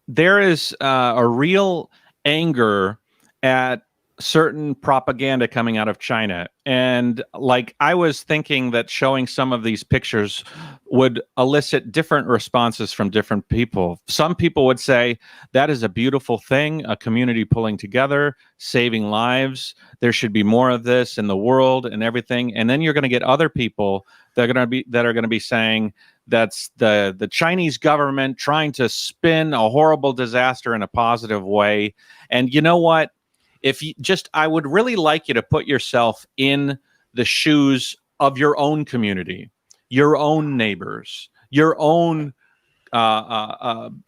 There is a real anger at certain propaganda coming out of China. And like, I was thinking that showing some of these pictures would elicit different responses from different people. Some people would say that is a beautiful thing, a community pulling together, saving lives. There should be more of this in the world and everything. And then you're going to get other people that are going to be saying that's the Chinese government trying to spin a horrible disaster in a positive way. And you know what? I would really like you to put yourself in the shoes of your own community, your own neighbors, your own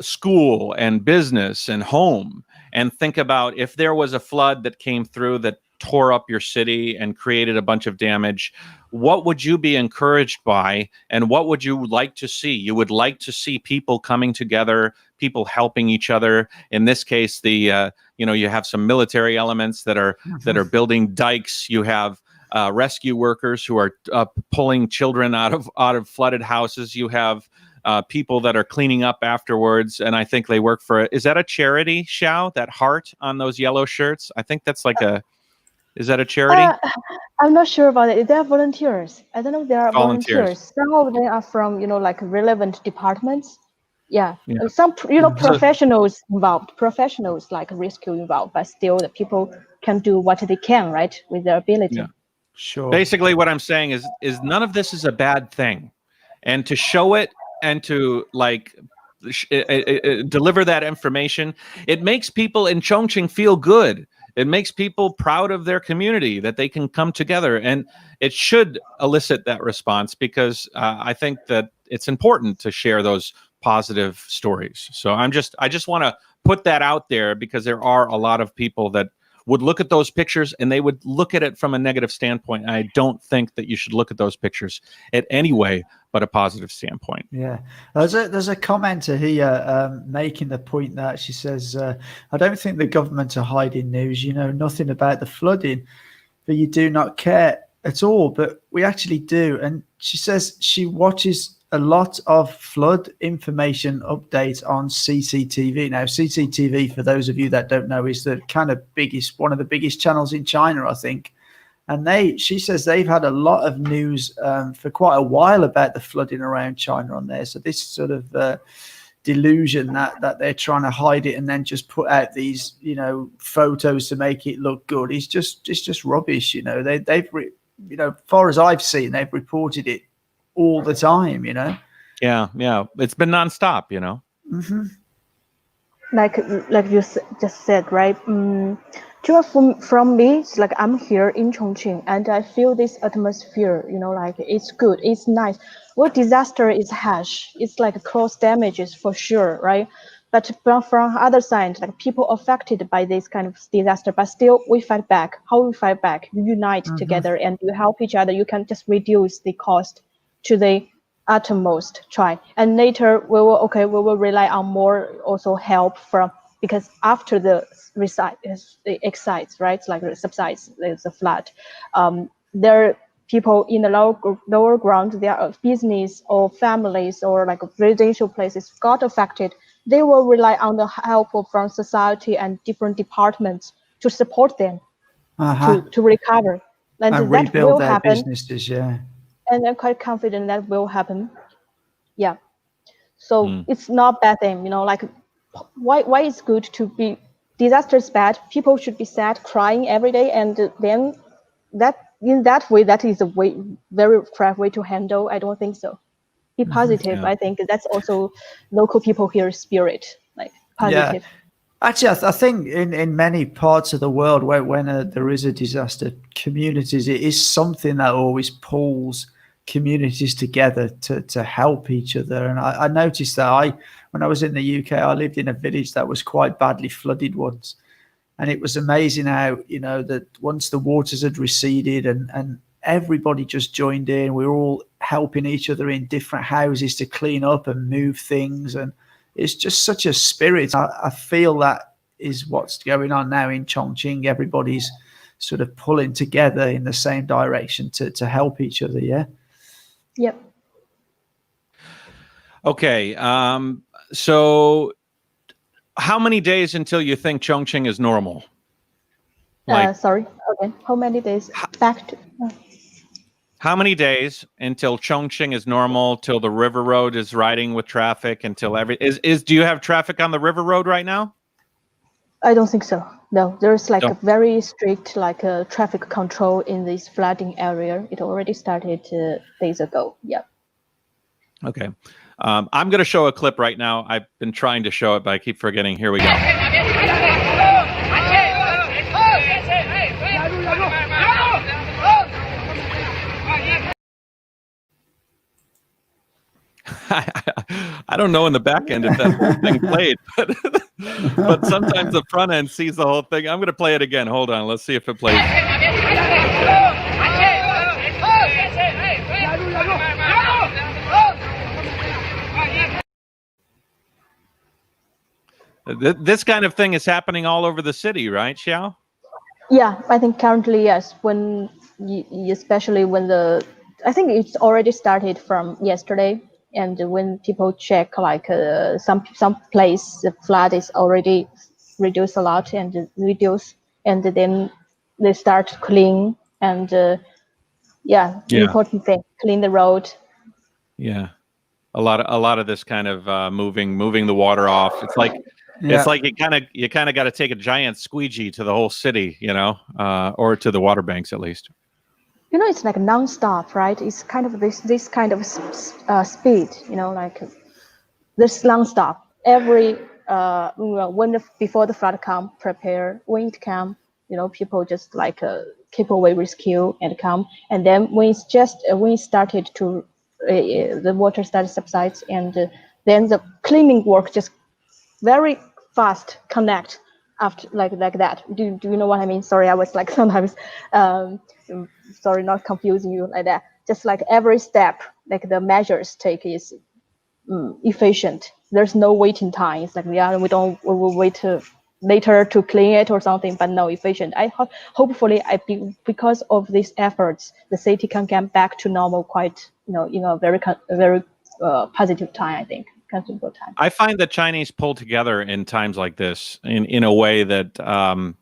school and business and home, and think about if there was a flood that came through that tore up your city and created a bunch of damage, what would you be encouraged by and what would you like to see? You would like to see people coming together, people helping each other. In this case, you have some military elements that are building dikes. You have rescue workers who are pulling children out of flooded houses. You have people that are cleaning up afterwards, and I think they work for is that a charity, Xiao? That heart on those yellow shirts? I think that's like is that a charity? I'm not sure about it. They are volunteers. I don't know if they are volunteers. Some of them are from, like relevant departments. Yeah. Some, professionals involved, professionals like rescue involved, but still the people can do what they can, right, with their ability. Yeah. Sure. Basically, what I'm saying is none of this is a bad thing, and to show it and to deliver that information, it makes people in Chongqing feel good. It makes people proud of their community that they can come together, and it should elicit that response because I think that it's important to share those positive stories. So I just want to put that out there because there are a lot of people that would look at those pictures and they would look at it from a negative standpoint. I don't think that you should look at those pictures at any way but a positive standpoint. Yeah, there's a commenter here making the point that she says, I don't think the government are hiding news. You know nothing about the flooding, but you do not care at all. But we actually do. And she says she watches a lot of flood information updates on CCTV. Now, CCTV, for those of you that don't know, is the kind of one of the biggest channels in China, I think. And she says they've had a lot of news for quite a while about the flooding around China on there. So this sort of delusion that they're trying to hide it and then just put out these, photos to make it look good is just rubbish. They've far as I've seen, they've reported it all the time. Yeah, it's been nonstop. Mm-hmm. Like you just said, right? From me, it's like I'm here in Chongqing and I feel this atmosphere, like it's good, it's nice. Well, disaster is harsh. It's like cross damages for sure, right? But from other side, like people affected by this kind of disaster, but still we fight back. How we fight back? You unite together and you help each other. You can just reduce the cost to the utmost try. And later we will rely on more also help from, because after the excites, right? Like it subsides, there's a flood. There are people in the lower ground, their business or families or like residential places got affected. They will rely on the help from society and different departments to support them to recover. And that rebuild will their happen. Businesses, yeah. And I'm quite confident that will happen. Yeah. So it's not bad thing, like why it's good to be disaster is bad. People should be sad, crying every day, and then that way, that is a very correct way to handle. I don't think so. Be positive. I think that's also local people here spirit, like positive. Yeah. Actually, I think in many parts of the world when there is a disaster, communities, it is something that always pulls communities together to help each other. And I noticed that when I was in the UK, I lived in a village that was quite badly flooded once. And it was amazing how, that once the waters had receded and everybody just joined in, we were all helping each other in different houses to clean up and move things. And it's just such a spirit. I feel that is what's going on now in Chongqing. Everybody's sort of pulling together in the same direction to help each other. Yeah. Yep. Okay. So how many days until you think Chongqing is normal? Sorry. Okay. How many days back to? How many days until Chongqing is normal, till the river road is riding with traffic, until do you have traffic on the river road right now? I don't think so. No, there's like a very strict traffic control in this flooding area. It already started days ago. Yeah. Okay. I'm going to show a clip right now. I've been trying to show it, but I keep forgetting. Here we go. I don't know in the back end if that whole thing played, but sometimes the front end sees the whole thing. I'm going to play it again. Hold on. Let's see if it plays. This kind of thing is happening all over the city, right, Xiao? Yeah, I think currently, yes. Especially when I think it's already started from yesterday. And when people check, some place, the flood is already reduced a lot and reduced, and then they start clean and the important thing, clean the road. Yeah, a lot of this kind of moving the water off. It's like it's like you kind of got to take a giant squeegee to the whole city, or to the water banks at least. It's like non-stop, right? It's kind of this kind of speed, this non-stop. Every before the flood come, prepare. When it come, people just keep away rescue and come. And then when it started to the water started subsides, and then the cleaning work just very fast connect after like that. Do you know what I mean? Sorry, I was sometimes sorry, not confusing you like that. Just every step, the measures take is efficient. There's no waiting time. It's we will wait later to clean it or something, but no, efficient. Hopefully because of these efforts, the city can get back to normal quite very positive time, I think. Comfortable time. I find that Chinese pull together in times like this in a way that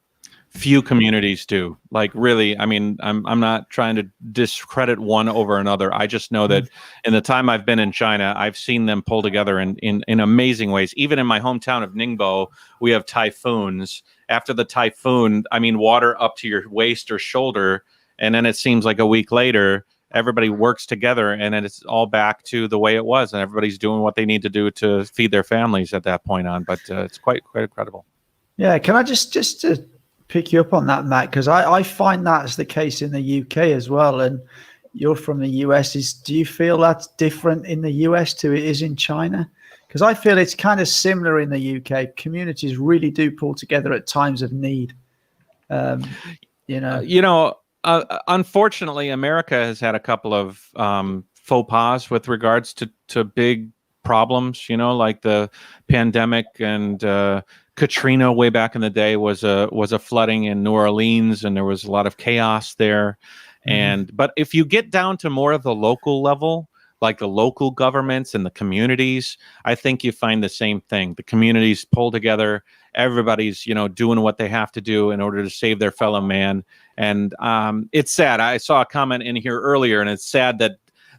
few communities do. Really, I mean, I'm not trying to discredit one over another. I just know that in the time I've been in China, I've seen them pull together in amazing ways. Even in my hometown of Ningbo, we have typhoons. After the typhoon, I mean, water up to your waist or shoulder, and then it seems like a week later, everybody works together and then it's all back to the way it was, and everybody's doing what they need to do to feed their families at that point on. But it's quite incredible. Yeah. Can I just to pick you up on that, Matt? Because I find that's the case in the UK as well. And you're from the US. Do you feel that's different in the US to it is in China? Because I feel it's kind of similar in the UK. Communities really do pull together at times of need. Unfortunately, America has had a couple of faux pas with regards to big problems, like the pandemic, and Katrina way back in the day was a flooding in New Orleans, and there was a lot of chaos there. But if you get down to more of the local level, like the local governments and the communities, I think you find the same thing. The communities pull together. Everybody's, doing what they have to do in order to save their fellow man. And it's sad. I saw a comment in here earlier, and it's sad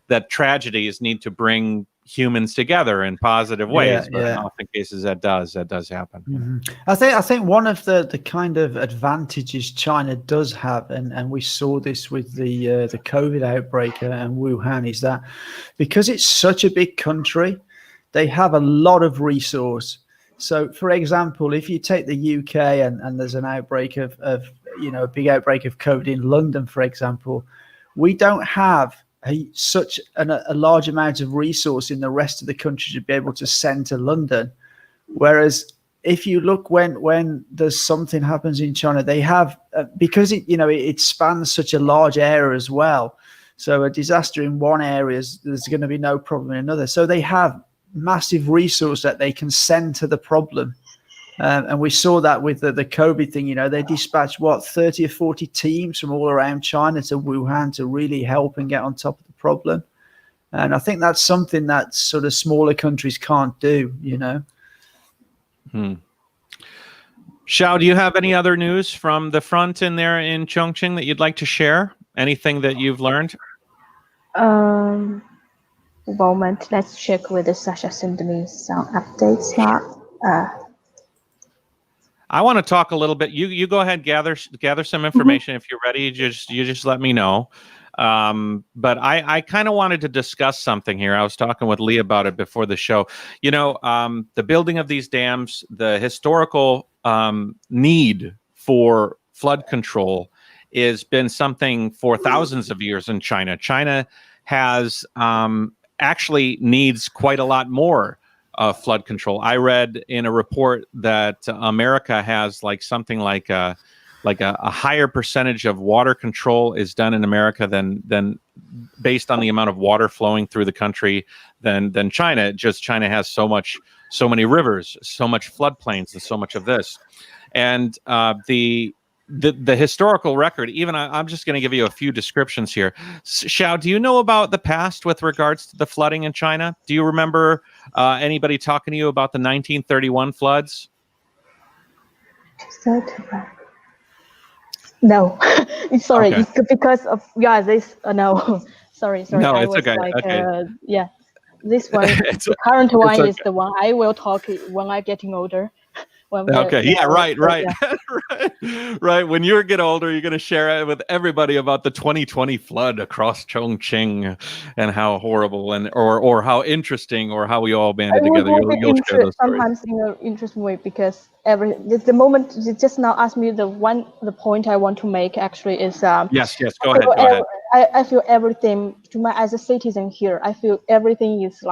that tragedies need to bring humans together in positive ways. But in often cases, that does happen. I think one of the kind of advantages China does have, and we saw this with the COVID outbreak in Wuhan, is that because it's such a big country, they have a lot of resource. So, for example, if you take the UK and there's an outbreak of a big outbreak of COVID in London, for example, we don't have such a large amount of resource in the rest of the country to be able to send to London. Whereas if you look when there's something happens in China, they have because it spans such a large area as well. So a disaster in one area, there's going to be no problem in another. So they have massive resource that they can send to the problem. And we saw that with the COVID thing. They dispatched 30 or 40 teams from all around China to Wuhan to really help and get on top of the problem. And I think that's something that sort of smaller countries can't do. Xiao, do you have any other news from the front in there in Chongqing that you'd like to share? Anything that you've learned? Moment, let's check whether Sasha sent me some updates now. I want to talk a little bit. You go ahead, gather some information. If you're ready, you just let me know. But I kind of wanted to discuss something here. I was talking with Lee about it before the show. The building of these dams, the historical need for flood control has been something for thousands of years in China. China has actually needs quite a lot more flood control. I read in a report that America has something like a higher percentage of water control is done in America than based on the amount of water flowing through the country than China. Just China has so many rivers, so much floodplains, and so much of this. And the historical record, even I'm just going to give you a few descriptions here. Xiao, do you know about the past with regards to the flooding in China? Do you remember anybody talking to you about the 1931 floods? No, sorry, Okay. it's because of this. No, sorry. No, I it's was okay. This one, the current one is the one I will talk when I'm getting older. Right. Yeah. Right. When you get older, you're going to share it with everybody about the 2020 flood across Chongqing and how horrible or how interesting or how we all banded together. You'll share those stories. Sometimes in an interesting way, because the moment you just now asked me, the point I want to make actually is yes. Go ahead. I feel everything as a citizen here. I feel everything is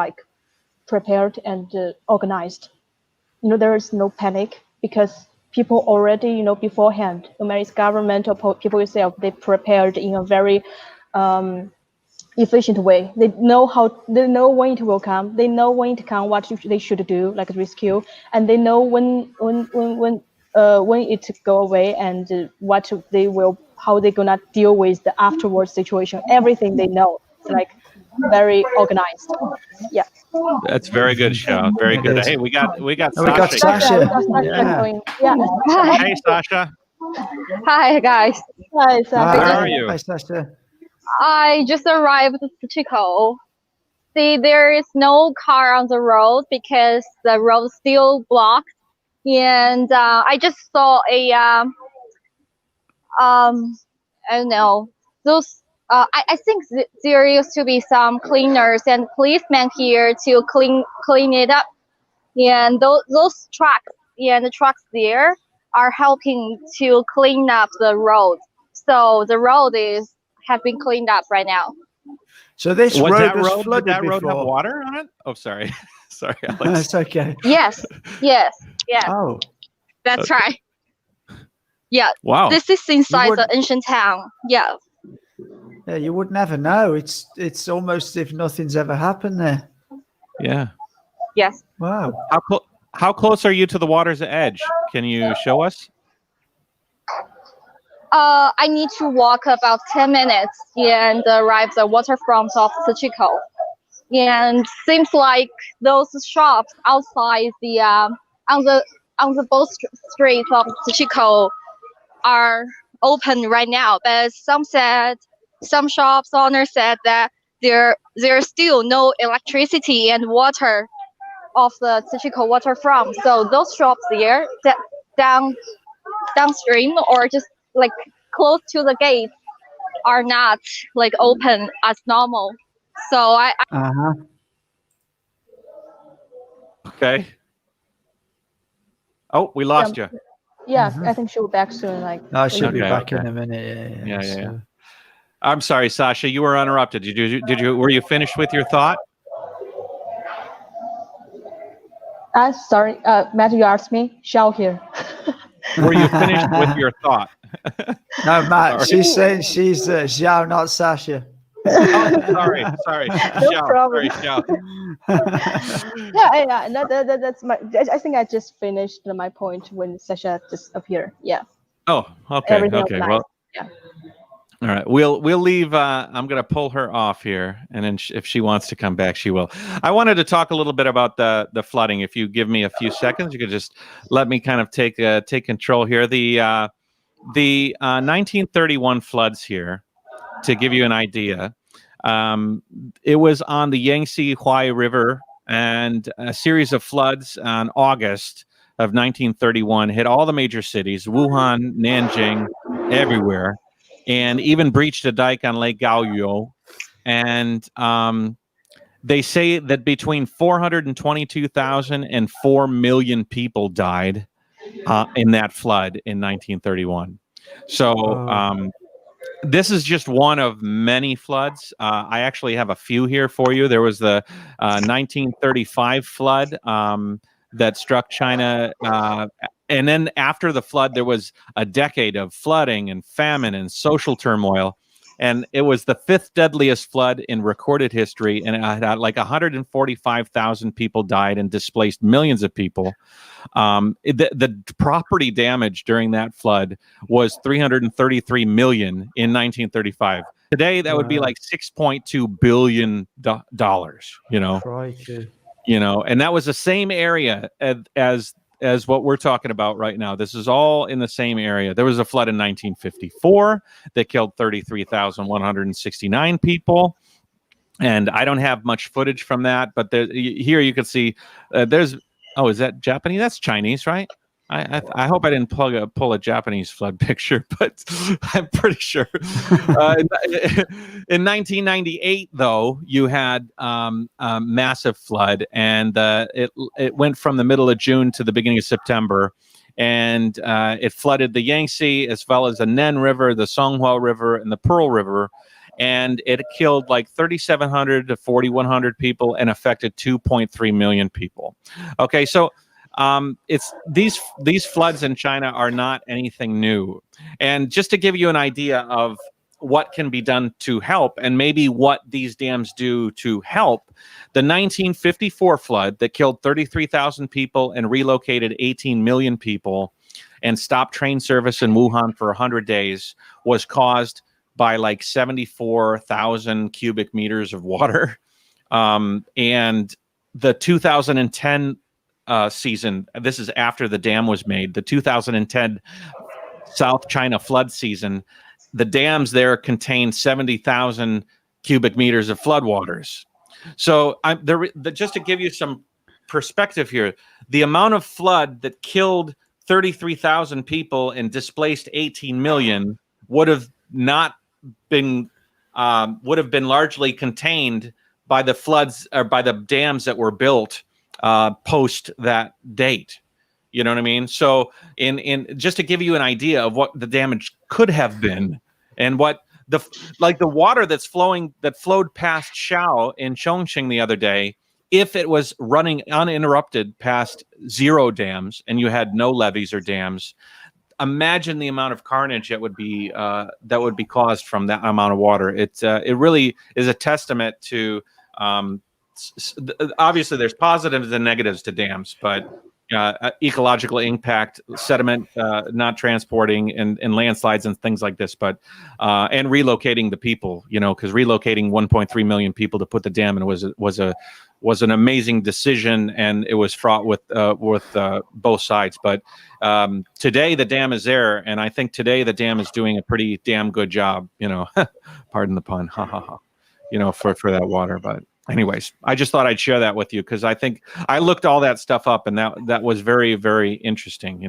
prepared and organized. There is no panic because people already, beforehand, no matter it's government or people itself, they prepared in a very efficient way. They know when it will come. They know when it comes, what they should do, like rescue, and they know when it go away and how they're gonna deal with the afterwards situation. Everything they know. It's very organized. Yeah. That's very good, Xiao. Very good. Hey, we got Sasha. We got Sasha. Yeah. Hey, Sasha. Hi, guys. Hi, Sasha. Where are you? Hi, Sasha. I just arrived at Chico. See, there is no car on the road because the road is still blocked. And I just saw I don't know, those. I think there used to be some cleaners and policemen here to clean it up, and those trucks and the trucks there are helping to clean up the road. So the road have been cleaned up right now. So this road was flooded did that before. road have water on it? Oh, sorry, sorry, Alex. That's okay. Yes. Oh, that's right. Yeah. Wow. This is inside the ancient town. Yeah. Yeah, you would never know. It's almost as if nothing's ever happened there. Yeah. Yes. Wow. How close are you to the water's edge? Can you show us? I need to walk about 10 minutes and arrive the waterfront of Chico. And seems like those shops outside the on the both streets of Chico are open right now, but some shops owners said that there's still no electricity and water of the Chico waterfront. So those shops there downstream or just close to the gate are not open as normal. So Okay. Oh, we lost you. Yeah, I think she'll be back soon. She'll be back okay. in a minute. Yeah. I'm sorry, Sasha. You were interrupted. Were you finished with your thought? Sorry, Matt, you asked me. Xiao here. Were you finished with your thought? No, Matt, Sorry. she's saying she's Xiao, not Sasha. Oh, sorry. No Xiao, problem. Sorry, Xiao. Yeah. That's my. I think I just finished my point when Sasha just appeared. Yeah. Oh, okay. Everything was Okay. nice. Well, Yeah. all right. We'll leave. I'm going to pull her off here, and then if she wants to come back, she will. I wanted to talk a little bit about the flooding. If you give me a few seconds, you could just let me kind of take control here. The 1931 floods here, to give you an idea. It was on the Yangtze Huai River, and a series of floods on August of 1931 hit all the major cities, Wuhan, Nanjing, everywhere, and even breached a dike on Lake Gaoyou. And they say that between 422,000 and 4 million people died in that flood in 1931. So this is just one of many floods. I actually have a few here for you. There was the 1935 flood that struck China. And then after the flood, there was a decade of flooding and famine and social turmoil. And it was the 5th deadliest flood in recorded history. And it had like 145,000 people died and displaced millions of people. The property damage during that flood was 333 million in 1935. Today, that would be like 6.2 billion dollars. Crikey. And that was the same area as what we're talking about right now. This is all in the same area. There was a flood in 1954 that killed 33,169 people. And I don't have much footage from that, but here you can see there's. Oh, is that Japanese? That's Chinese, right? I hope I didn't pull a Japanese flood picture, but I'm pretty sure. In 1998, though, you had a massive flood, and it went from the middle of June to the beginning of September, and it flooded the Yangtze as well as the Nen River, the Songhua River, and the Pearl River. And it killed like 3,700 to 4,100 people and affected 2.3 million people. Okay, so it's these floods in China are not anything new. And just to give you an idea of what can be done to help, and maybe what these dams do to help, the 1954 flood that killed 33,000 people and relocated 18 million people and stopped train service in Wuhan for 100 days was caused by like 74,000 cubic meters of water. And the 2010 season, this is after the dam was made, the 2010 South China flood season, the dams there contained 70,000 cubic meters of floodwaters. So just to give you some perspective here, the amount of flood that killed 33,000 people and displaced 18 million would have been largely contained by the floods or by the dams that were built post that date. You know what I mean? So in just to give you an idea of what the damage could have been, and what the water that flowed past Shao in Chongqing the other day, if it was running uninterrupted past zero dams and you had no levees or dams, imagine the amount of carnage that would be caused from that amount of water. It really is a testament to obviously there's positives and negatives to dams, but ecological impact, sediment not transporting, and landslides and things like this, but and relocating the people, because relocating 1.3 million people to put the dam in was an amazing decision, and it was fraught with both sides. But today the dam is there, and I think today the dam is doing a pretty damn good job. Pardon the pun, ha ha ha. For that water. But anyways, I just thought I'd share that with you because I think I looked all that stuff up, and that was very, very interesting.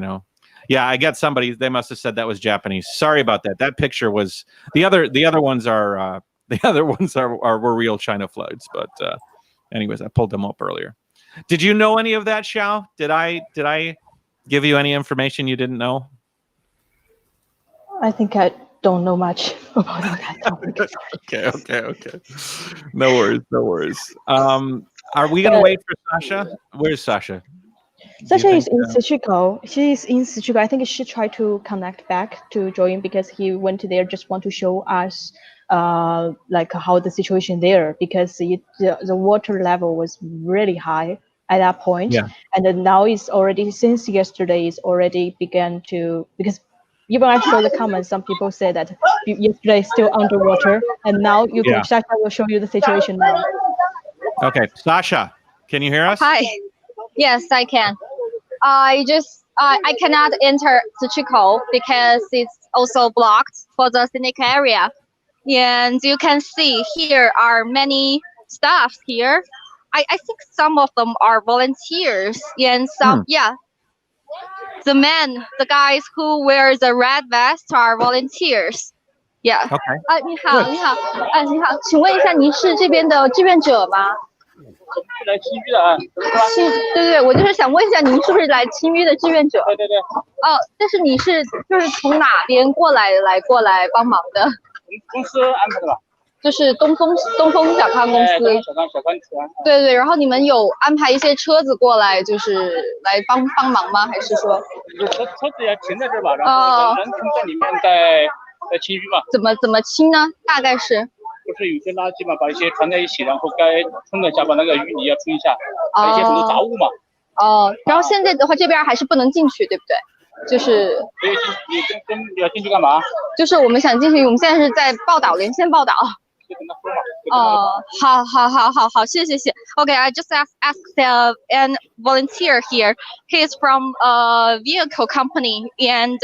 Yeah, I got somebody. They must have said that was Japanese. Sorry about that. That picture was the other ones are were real China floods, but. Anyways, I pulled them up earlier. Did you know any of that, Xiao? Did I give you any information you didn't know? I think I don't know much about that topic. Okay. No worries. Are we gonna wait for Sasha? Where's Sasha? Sasha is in Suchiko. She is in Suchiko. I think she tried to connect back to join because he went there just want to show us like how the situation there, because the water level was really high at that point. Yeah. And then now it's already, since yesterday, it's already began to, because even I saw the comments, some people said that yesterday is still underwater, and now you can, Sasha will show you the situation now. Okay, Sasha, can you hear us? Hi. Yes, I can. I cannot enter Tsuchiko because it's also blocked for the scenic area. And you can see here are many staffs here. I think some of them are volunteers, and some, the guys who wear the red vest are volunteers. Yeah. Okay. 你好，你好，你好，请问一下，您是这边的志愿者吗？来青鱼的啊。对，我就是想问一下，您是不是来青鱼的志愿者？对。哦，但是你是就是从哪边过来帮忙的？公司安排的吧？就是东风小康公司。小康车。对，然后你们有安排一些车子过来，就是来帮忙吗？还是说？车子也停在这儿吧，然后人停在里面在清淤吧。怎么清呢？大概是？就是有些垃圾嘛，把一些团在一起，然后该冲了一下，把那个淤泥要冲一下，还有一些很多杂物嘛。然后现在的话，这边还是不能进去，对不对？就是。你要进去干嘛？就是我们想进去，我们现在是在连线报道。好，谢谢。Okay, I just asked an volunteer here. He is from a vehicle company, and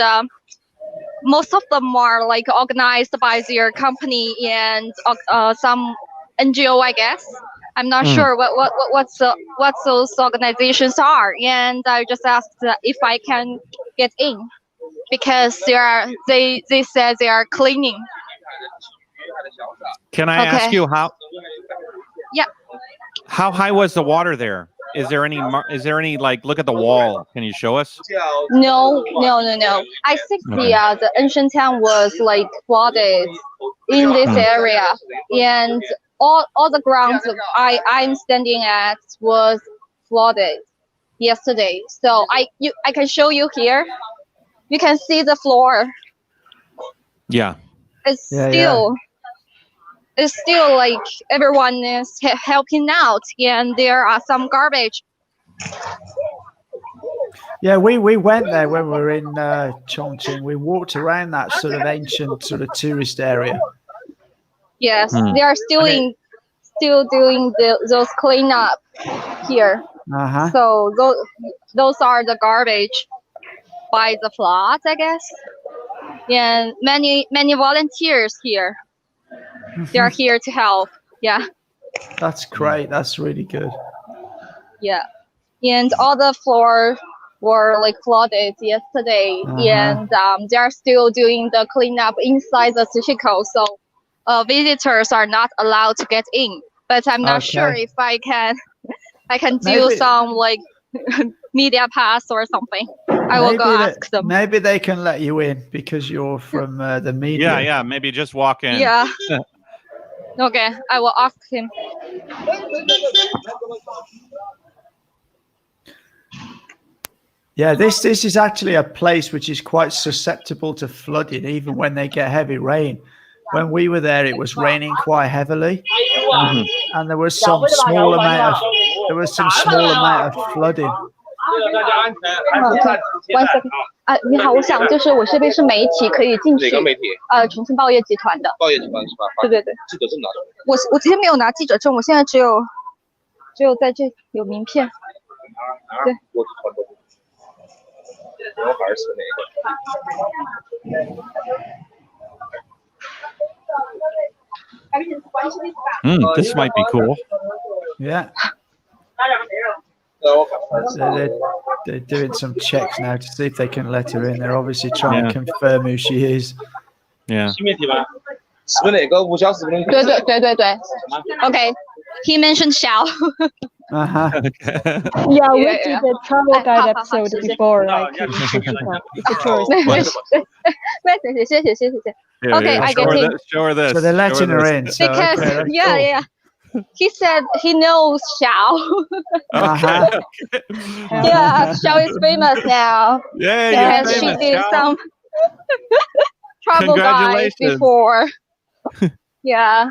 most of them are like organized by their company and some NGO, I guess. I'm not sure what those organizations are, and I just asked if I can get in because they said they are cleaning. Can I ask you how? Yeah. How high was the water there? Is there any like, look at the wall? Can you show us? No. I think the ancient town was like flooded in this area, and all the grounds I'm standing at was flooded yesterday. So I can show you here. You can see the floor. Yeah. It's still like everyone is helping out, and there are some garbage. Yeah, we went there when we were in Chongqing. We walked around that sort of ancient sort of tourist area. Yes, they are still doing those cleanup here. So those are the garbage by the floods, I guess. And many volunteers here. They are here to help. Yeah. That's great. That's really good. Yeah. And all the floors were like flooded yesterday, and they are still doing the cleanup inside the Tsuchiko. So visitors are not allowed to get in. But I'm not sure if I can do some like media pass or something. I will go ask them. Maybe they can let you in because you're from the media. Yeah. Maybe just walk in. Yeah. Okay, I will ask him. Yeah, this is actually a place which is quite susceptible to flooding, even when they get heavy rain. When we were there, it was raining quite heavily, and there was some small amount of flooding. 关系你好，我想就是我这边是媒体，可以进去。哪个媒体？重庆报业集团的。报业集团是吧？对。记者证拿出来。我今天没有拿记者证，我现在只有在这有名片。对。我是传播部。我还是哪个？This might be cool. Yeah. They're doing some checks now to see if they can let her in. They're obviously trying to confirm who she is. Yeah. 新媒体吧？是不是哪个5小时不能？对。Okay. He mentioned Xiao. Yeah, we did the travel guide episode before. Like, it's a tourist. 谢谢。Okay, I get it. Show her this. So they're letting her in. So, because cool. yeah. he said he knows Xiao. Okay. Yeah, Xiao is famous now. Yeah, Yeah, you're she famous, did Xiao. some travel guide Congratulations. before. Yeah.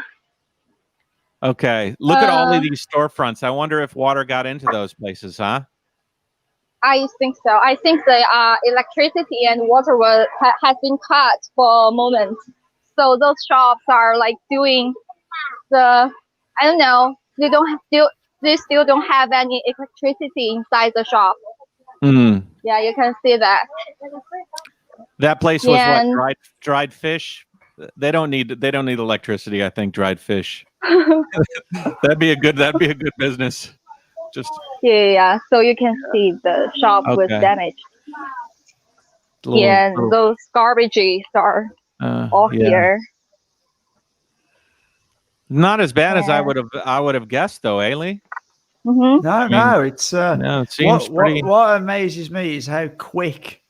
Okay. Look at all of these storefronts. I wonder if water got into those places, huh? I think so. I think the electricity and water has been cut for a moment. So those shops are like doing I don't know. They still don't have any electricity inside the shop. Mm. Yeah, you can see that. That place was what, dried fish? They don't need electricity, I think, dried fish. That'd be a good business. Just yeah. So you can see the shop was damaged. Those garbages are all here. Not as bad as I would have guessed, though, Ailey. No, it's it seems pretty. What amazes me is how quick,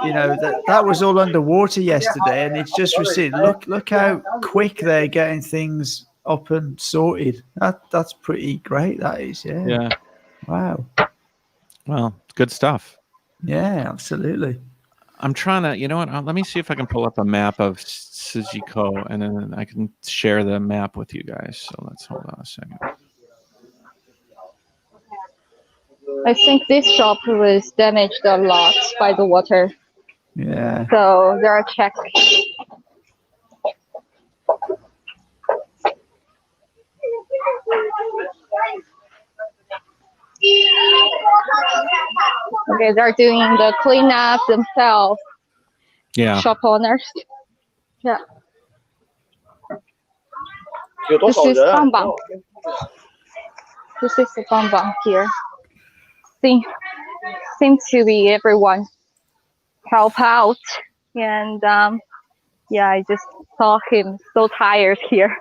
that was all underwater yesterday, and it's just receded. Look how quick they're getting things up and sorted. That's pretty great. That is, yeah. Yeah. Wow. Well, good stuff. Yeah, absolutely. I'm trying to, you know what? Let me see if I can pull up a map of Sijiko, and then I can share the map with you guys. So let's hold on a second. I think this shop was damaged a lot by the water. Yeah. So there are checks. Okay, they're doing the cleanup themselves. Yeah. Shop owners. Yeah. This is Bangbang. This is the Bangbang here. Seem to be everyone help out, and yeah, I just saw him so tired here.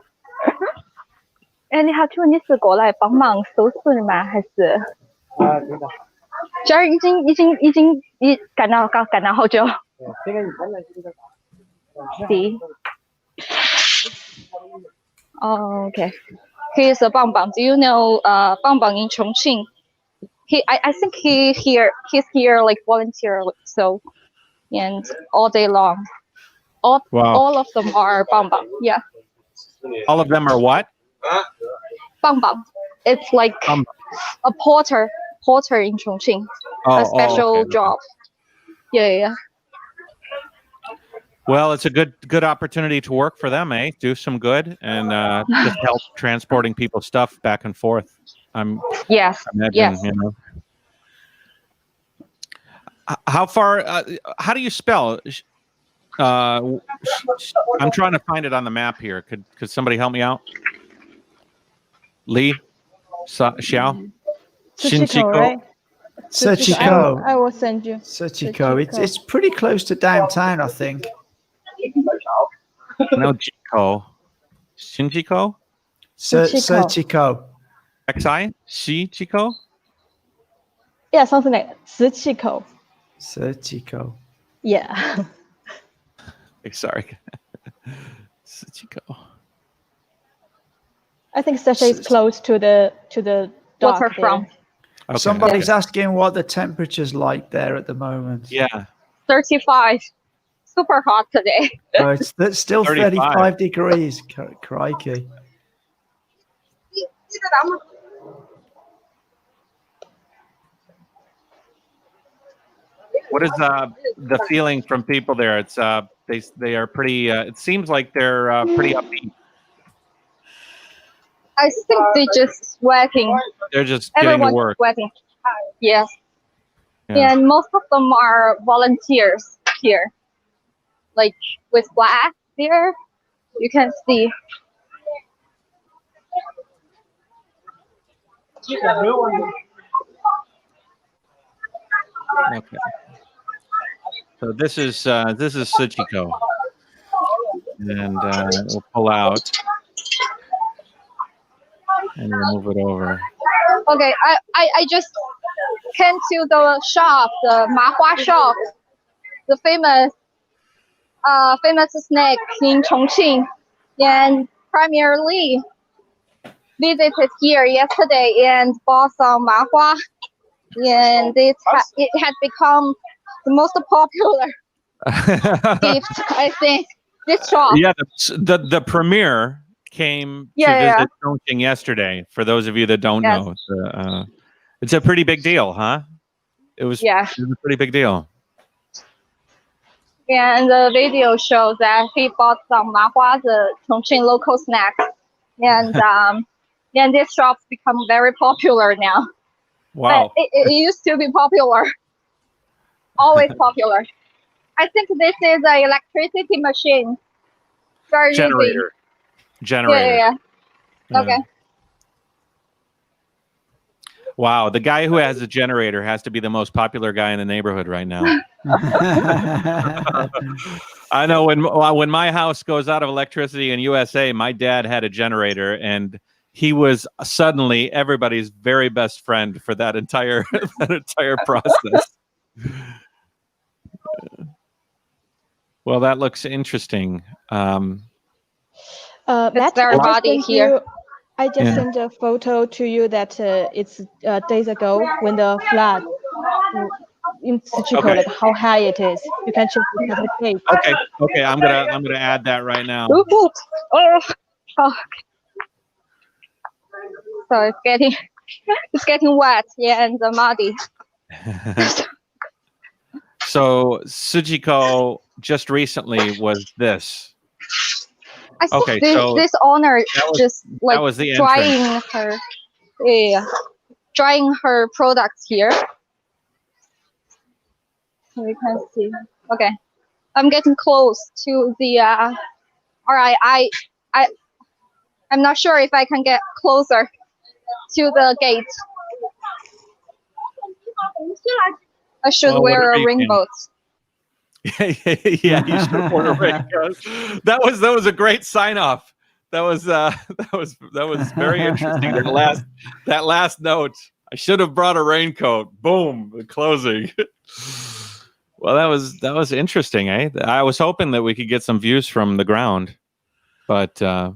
哎，你好，请问你是过来帮忙收拾吗？还是？对的。这儿已经干了好久。See. Oh, okay. He is a Bangbang. Do you know Bangbang in Chongqing? I think he's here like volunteer, so, and all day long. All of them are Bangbang. Yeah. All of them are what? Bangbang. It's like a porter in Chongqing. A special job. Yeah. Well, it's a good opportunity to work for them, eh? Do some good and just help transporting people's stuff back and forth. Yes. You know. How far? How do you spell? I'm trying to find it on the map here. Could somebody help me out? Li, Xiao, Sijiko, right? Sijiko. I will send you. Sijiko. It's pretty close to downtown, I think. No, Jiko. Shinjiko? Sijiko. XI? Shijiko? Yeah, something like Sijiko. Sijiko. Yeah. Sorry. Sijiko. I think Sasha is close to the waterfront. Okay, somebody's asking what the temperature's like there at the moment. Yeah. 35. Super hot today. Oh, it's still 35 degrees. Crikey. What is the feeling from people there? It's they are pretty. It seems like they're pretty upbeat. I think they're just sweating. They're just getting Everyone's to work. Sweating. Yes. Yeah. And most of them are volunteers here. Like with flags there, you can see. Okay. So this is Sujiko, and we'll pull out and we'll move it over. Okay, I just came to the shop, the Mahua shop, the famous snack in Chongqing, and primarily visited here yesterday and bought some mahua, and it had become the most popular gift, I think. This shop. Yeah, the premier came to visit Chongqing yesterday. For those of you that don't know, it's a pretty big deal, huh? It was a pretty big deal. Yeah, and the video shows that he bought some mahua, the Chongqing local snack, and this shop's become very popular now. Wow! But it used to be popular, always popular. I think this is an electricity machine. Generator. Yeah. Okay. Wow, the guy who has a generator has to be the most popular guy in the neighborhood right now. I know when my house goes out of electricity in USA, my dad had a generator, and he was suddenly everybody's very best friend for that entire process. Well, that looks interesting. Matt, very muddy here. I just sent a photo to you that it's days ago when the flood in Sichuko, like how high it is. You can check the page. Okay. I'm gonna add that right now. Oh. So it's getting wet, and muddy. So Sujiko just recently was this. I think this owner just like was the drying her products here. So you can see. Okay, I'm getting close to the. All right, I'm not sure if I can get closer to the gate. I should wear a raincoat. Yeah, you should wear a raincoat. That was a great sign off. That was very interesting. That last note. I should have brought a raincoat. Boom, the closing. Well, that was interesting, eh? I was hoping that we could get some views from the ground, but yeah.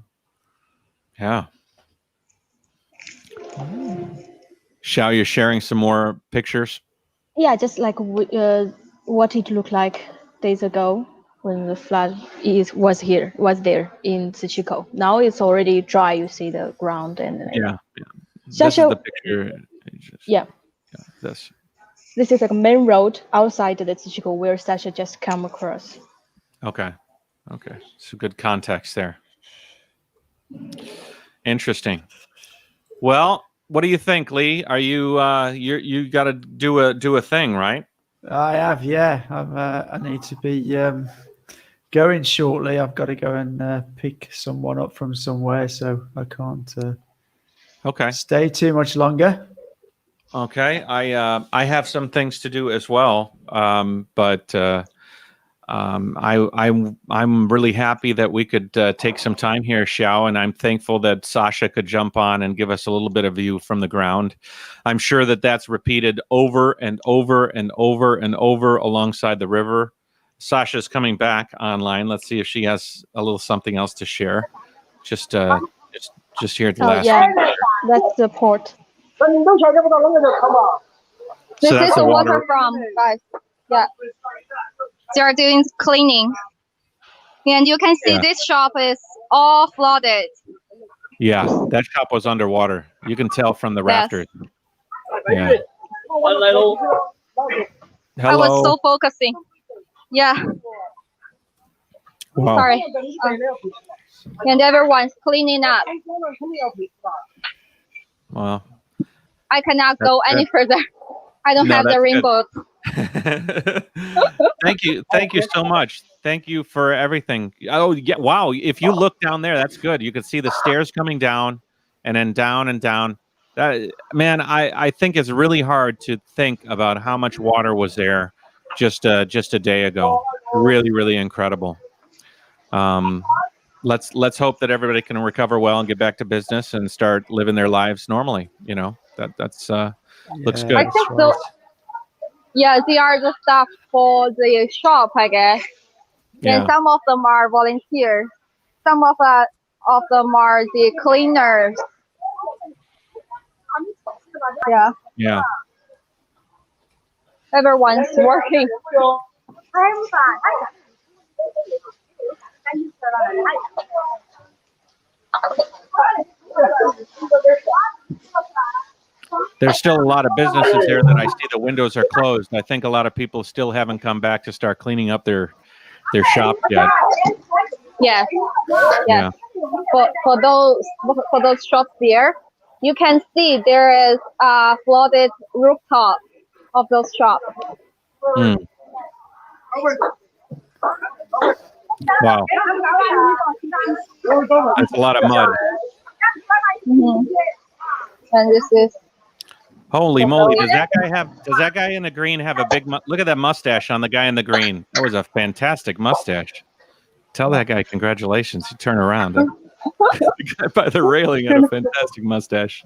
Xiao, you're sharing some more pictures? Yeah, just like what it looked like days ago when the flood was there in Sichuko. Now it's already dry. You see the ground and This is the picture. This is like a main road outside the Sichuko where Sasha just come across. Okay. So good context there. Interesting. Well, what do you think, Lee? Are you you got to do a thing, right? I have, yeah. I need to be going shortly. I've got to go and pick someone up from somewhere, so I can't stay too much longer. Okay, I have some things to do as well, but I'm really happy that we could take some time here, Xiao, and I'm thankful that Sasha could jump on and give us a little bit of view from the ground. I'm sure that that's repeated over and over and over and over alongside the river. Sasha's coming back online. Let's see if she has a little something else to share. Just here at the last. Yeah, that's the port. This is the water from, guys. Yeah. They are doing cleaning, and you can see this shop is all flooded. Yeah, that shop was underwater. You can tell from the rafters. Yeah. Hello. I was so focusing. Yeah. Wow. Sorry. And everyone's cleaning up. Well, I cannot go any further. I don't have the rainbow. Thank you so much. Thank you for everything. Oh yeah, wow, if you look down there, that's good. You can see the stairs coming down and then down and down. That, man, I think it's really hard to think about how much water was there just a day ago. Really incredible. Let's hope that everybody can recover well and get back to business and start living their lives normally. You know, that's looks good. I think so. Yeah, they are the staff for the shop, I guess. Yeah. And some of them are volunteers. Some of them are the cleaners. Yeah, Yeah. everyone's working. There's still a lot of businesses here that I see the windows are closed. I think a lot of people still haven't come back to start cleaning up their shop yet. Yes, yes. Yeah. For those shops there, you can see there is a flooded rooftop of those shops. Mm. Wow. That's a lot of mud. Mhm. And this is Holy moly! Does that guy in the green have a big? Look at that mustache on the guy in the green. That was a fantastic mustache. Tell that guy congratulations. He turned around. The guy by the railing had a fantastic mustache.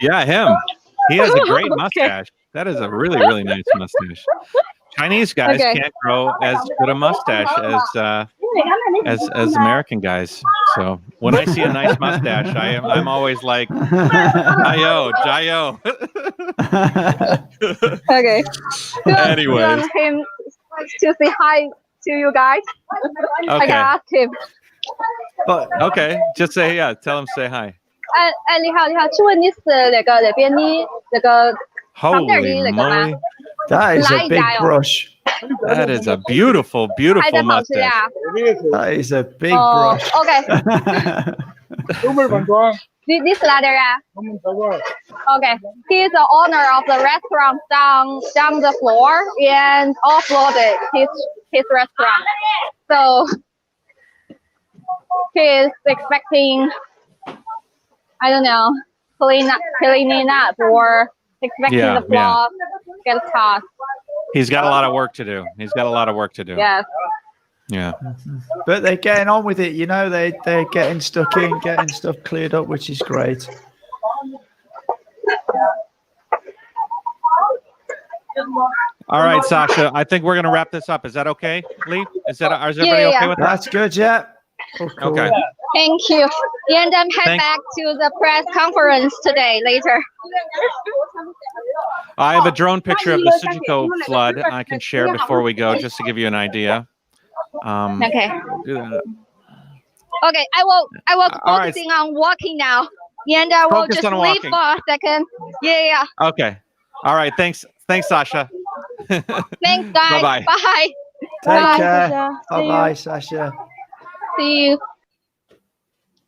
Yeah, him. He has a great mustache. That is a really, really nice mustache. Chinese guys can't grow as good a mustache as American guys. So when I see a nice mustache, I'm always like, Jayo, Jayo. okay. Anyways. You want him to say hi to you guys? I Okay. can ask him. Okay. Just say tell him say hi. 你好，請問你是那個邊呢？那個 Holy moly. That is a big Lai brush. That is a beautiful, beautiful 還在跑車 mustache. 啊？ That is a big 哦 brush. ，OK，你是哪裡啊？OK, he is the owner of the restaurant down the floor and offloaded his restaurant. So he is expecting, I don't know, cleaning up or expecting Yeah, the floor get tossed. He's got a lot of work to do. He's got a lot of work to do. Yes. Yeah. But they're getting on with it, you know, they're getting stuck in, getting stuff cleared up, which is great. All right, Sasha. I think we're gonna wrap this up. Is that okay, Lee? Is everybody Yeah. okay with that? That's good, yeah. Oh, cool. Okay. Thank you. And head back to the press conference today later. I have a drone picture of the Sujiko flood I can share before we go, just to give you an idea. Okay. Do that. Okay, I will All right. focusing on walking now. And I will Focus just on leave walking. for a second. Yeah. Okay. All right. Thanks, Sasha. Thanks, guys. Bye-bye. Bye. Take Bye, care. Sasha. See you. Bye-bye, Sasha. See you.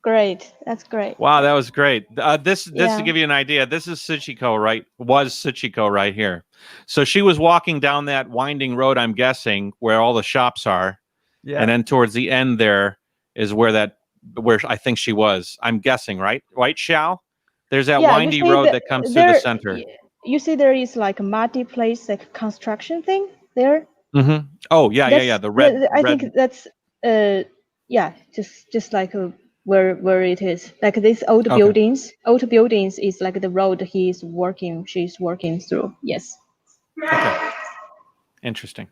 Great. That's great. Wow, that was great. This Yeah. to give you an idea, this is Sujiko, right? Was Sujiko right here. So she was walking down that winding road, I'm guessing, where all the shops are. Yeah. And then towards the end there is where I think she was. I'm guessing, right? Right, Xiao? There's that Yeah, you windy see road the- that comes through the there- center. You see, there is like a muddy place, like construction thing there. Mm-hmm. Oh, yeah. The red. I red. think that's just like where it is. Like these old Okay. buildings. Old buildings is like the road she's working through. Yes. Okay. Interesting.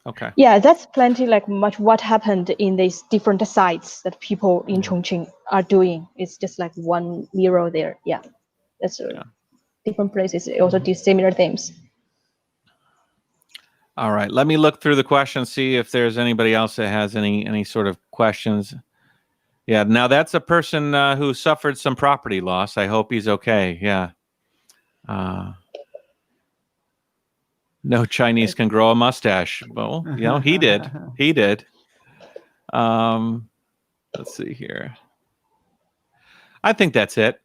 Okay. Yeah, that's plenty like much what happened in these different sites that people in Chongqing are doing. It's just like one mirror there. Yeah, that's different places also do similar things. All right. Let me look through the questions, see if there's anybody else that has any sort of questions. Yeah. Now that's a person who suffered some property loss. I hope he's okay. Yeah. No Chinese can grow a mustache. Well, he did. He did. Let's see here. I think that's it.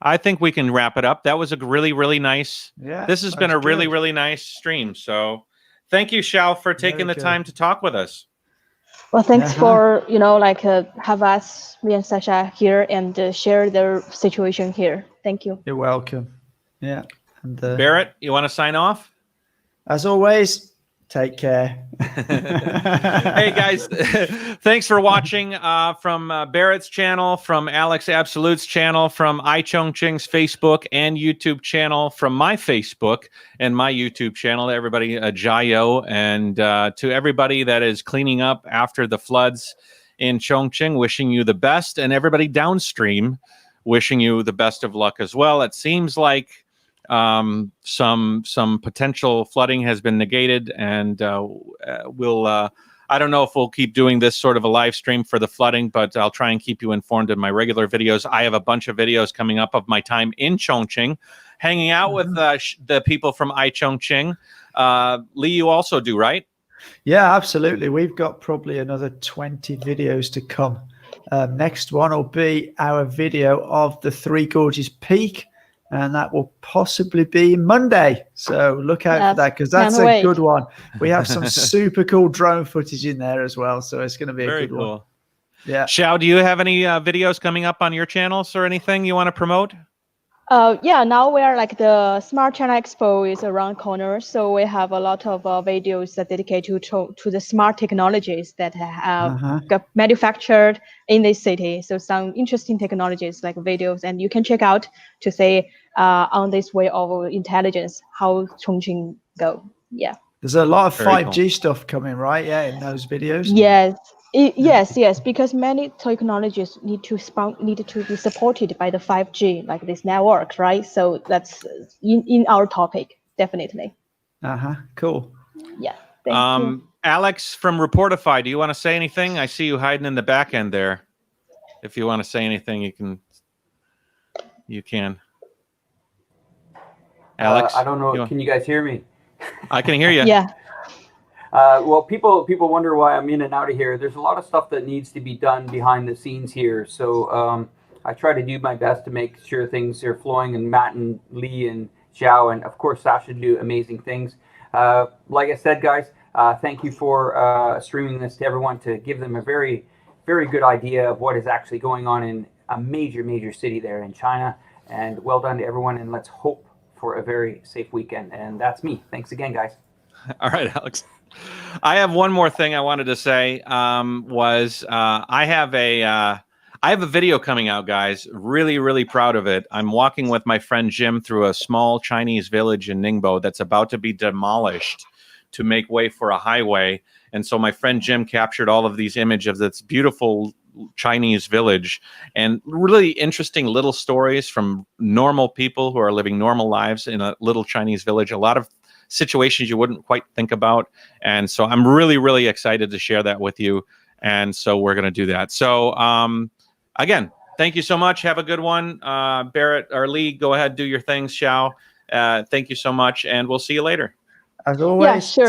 I think we can wrap it up. That was a really, really nice. Yeah. This has been a really, really nice stream. So thank you, Xiao, for taking the time to talk with us. Well, thanks for, have us, me and Sasha here and share their situation here. Thank you. You're welcome. Yeah. And Barrett, you want to sign off? As always, take care. Hey, guys, thanks for watching from Barrett's channel, from Alex Absolute's channel, from iChongqing's Facebook and YouTube channel, from my Facebook and my YouTube channel, everybody, Jayo, and to everybody that is cleaning up after the floods in Chongqing, wishing you the best, and everybody downstream, wishing you the best of luck as well. It seems like some potential flooding has been negated, and we'll. I don't know if we'll keep doing this sort of a live stream for the flooding, but I'll try and keep you informed in my regular videos. I have a bunch of videos coming up of my time in Chongqing, hanging out with the people from iChongqing. Lee, you also do, right? Yeah, absolutely. We've got probably another 20 videos to come. Next one will be our video of the Three Gorges Peak, and that will possibly be Monday. So look out for that, because that's a good one. We have some super cool drone footage in there as well, so it's going to be a good one. Yeah. Xiao, do you have any videos coming up on your channels or anything you want to promote? Yeah, now we are like the Smart China Expo is around corner, so we have a lot of videos that dedicated to the smart technologies that got manufactured in this city. So some interesting technologies like videos, and you can check out to say on this way of intelligence how Chongqing go. Yeah. There's a lot of 5G stuff coming, right? Yeah, in those videos. Yes. Yes, because many technologies need to be supported by the 5G, like this network, right? So that's in our topic, definitely. Cool. Yeah. Thank you. Alex from Reportify, do you want to say anything? I see you hiding in the back end there. If you want to say anything, you can. Alex, I don't know. Can you guys hear me? I can hear you. Yeah. Well, people wonder why I'm in and out of here. There's a lot of stuff that needs to be done behind the scenes here. So I try to do my best to make sure things are flowing, and Matt and Lee and Xiao and of course Sasha do amazing things. Like I said, guys, thank you for streaming this to everyone to give them a very, very good idea of what is actually going on in a major city there in China. And well done to everyone, and let's hope for a very safe weekend. And that's me. Thanks again, guys. All right, Alex. I have one more thing I wanted to say. I have a video coming out, guys. Really proud of it. I'm walking with my friend Jim through a small Chinese village in Ningbo that's about to be demolished to make way for a highway. And so my friend Jim captured all of these images of this beautiful Chinese village, and really interesting little stories from normal people who are living normal lives in a little Chinese village. A lot of situations you wouldn't quite think about. And so I'm really excited to share that with you. And so we're going to do that. So again, thank you so much. Have a good one. Barrett or Lee, go ahead, do your things. Xiao, thank you so much. And we'll see you later. As always. Yeah, sure.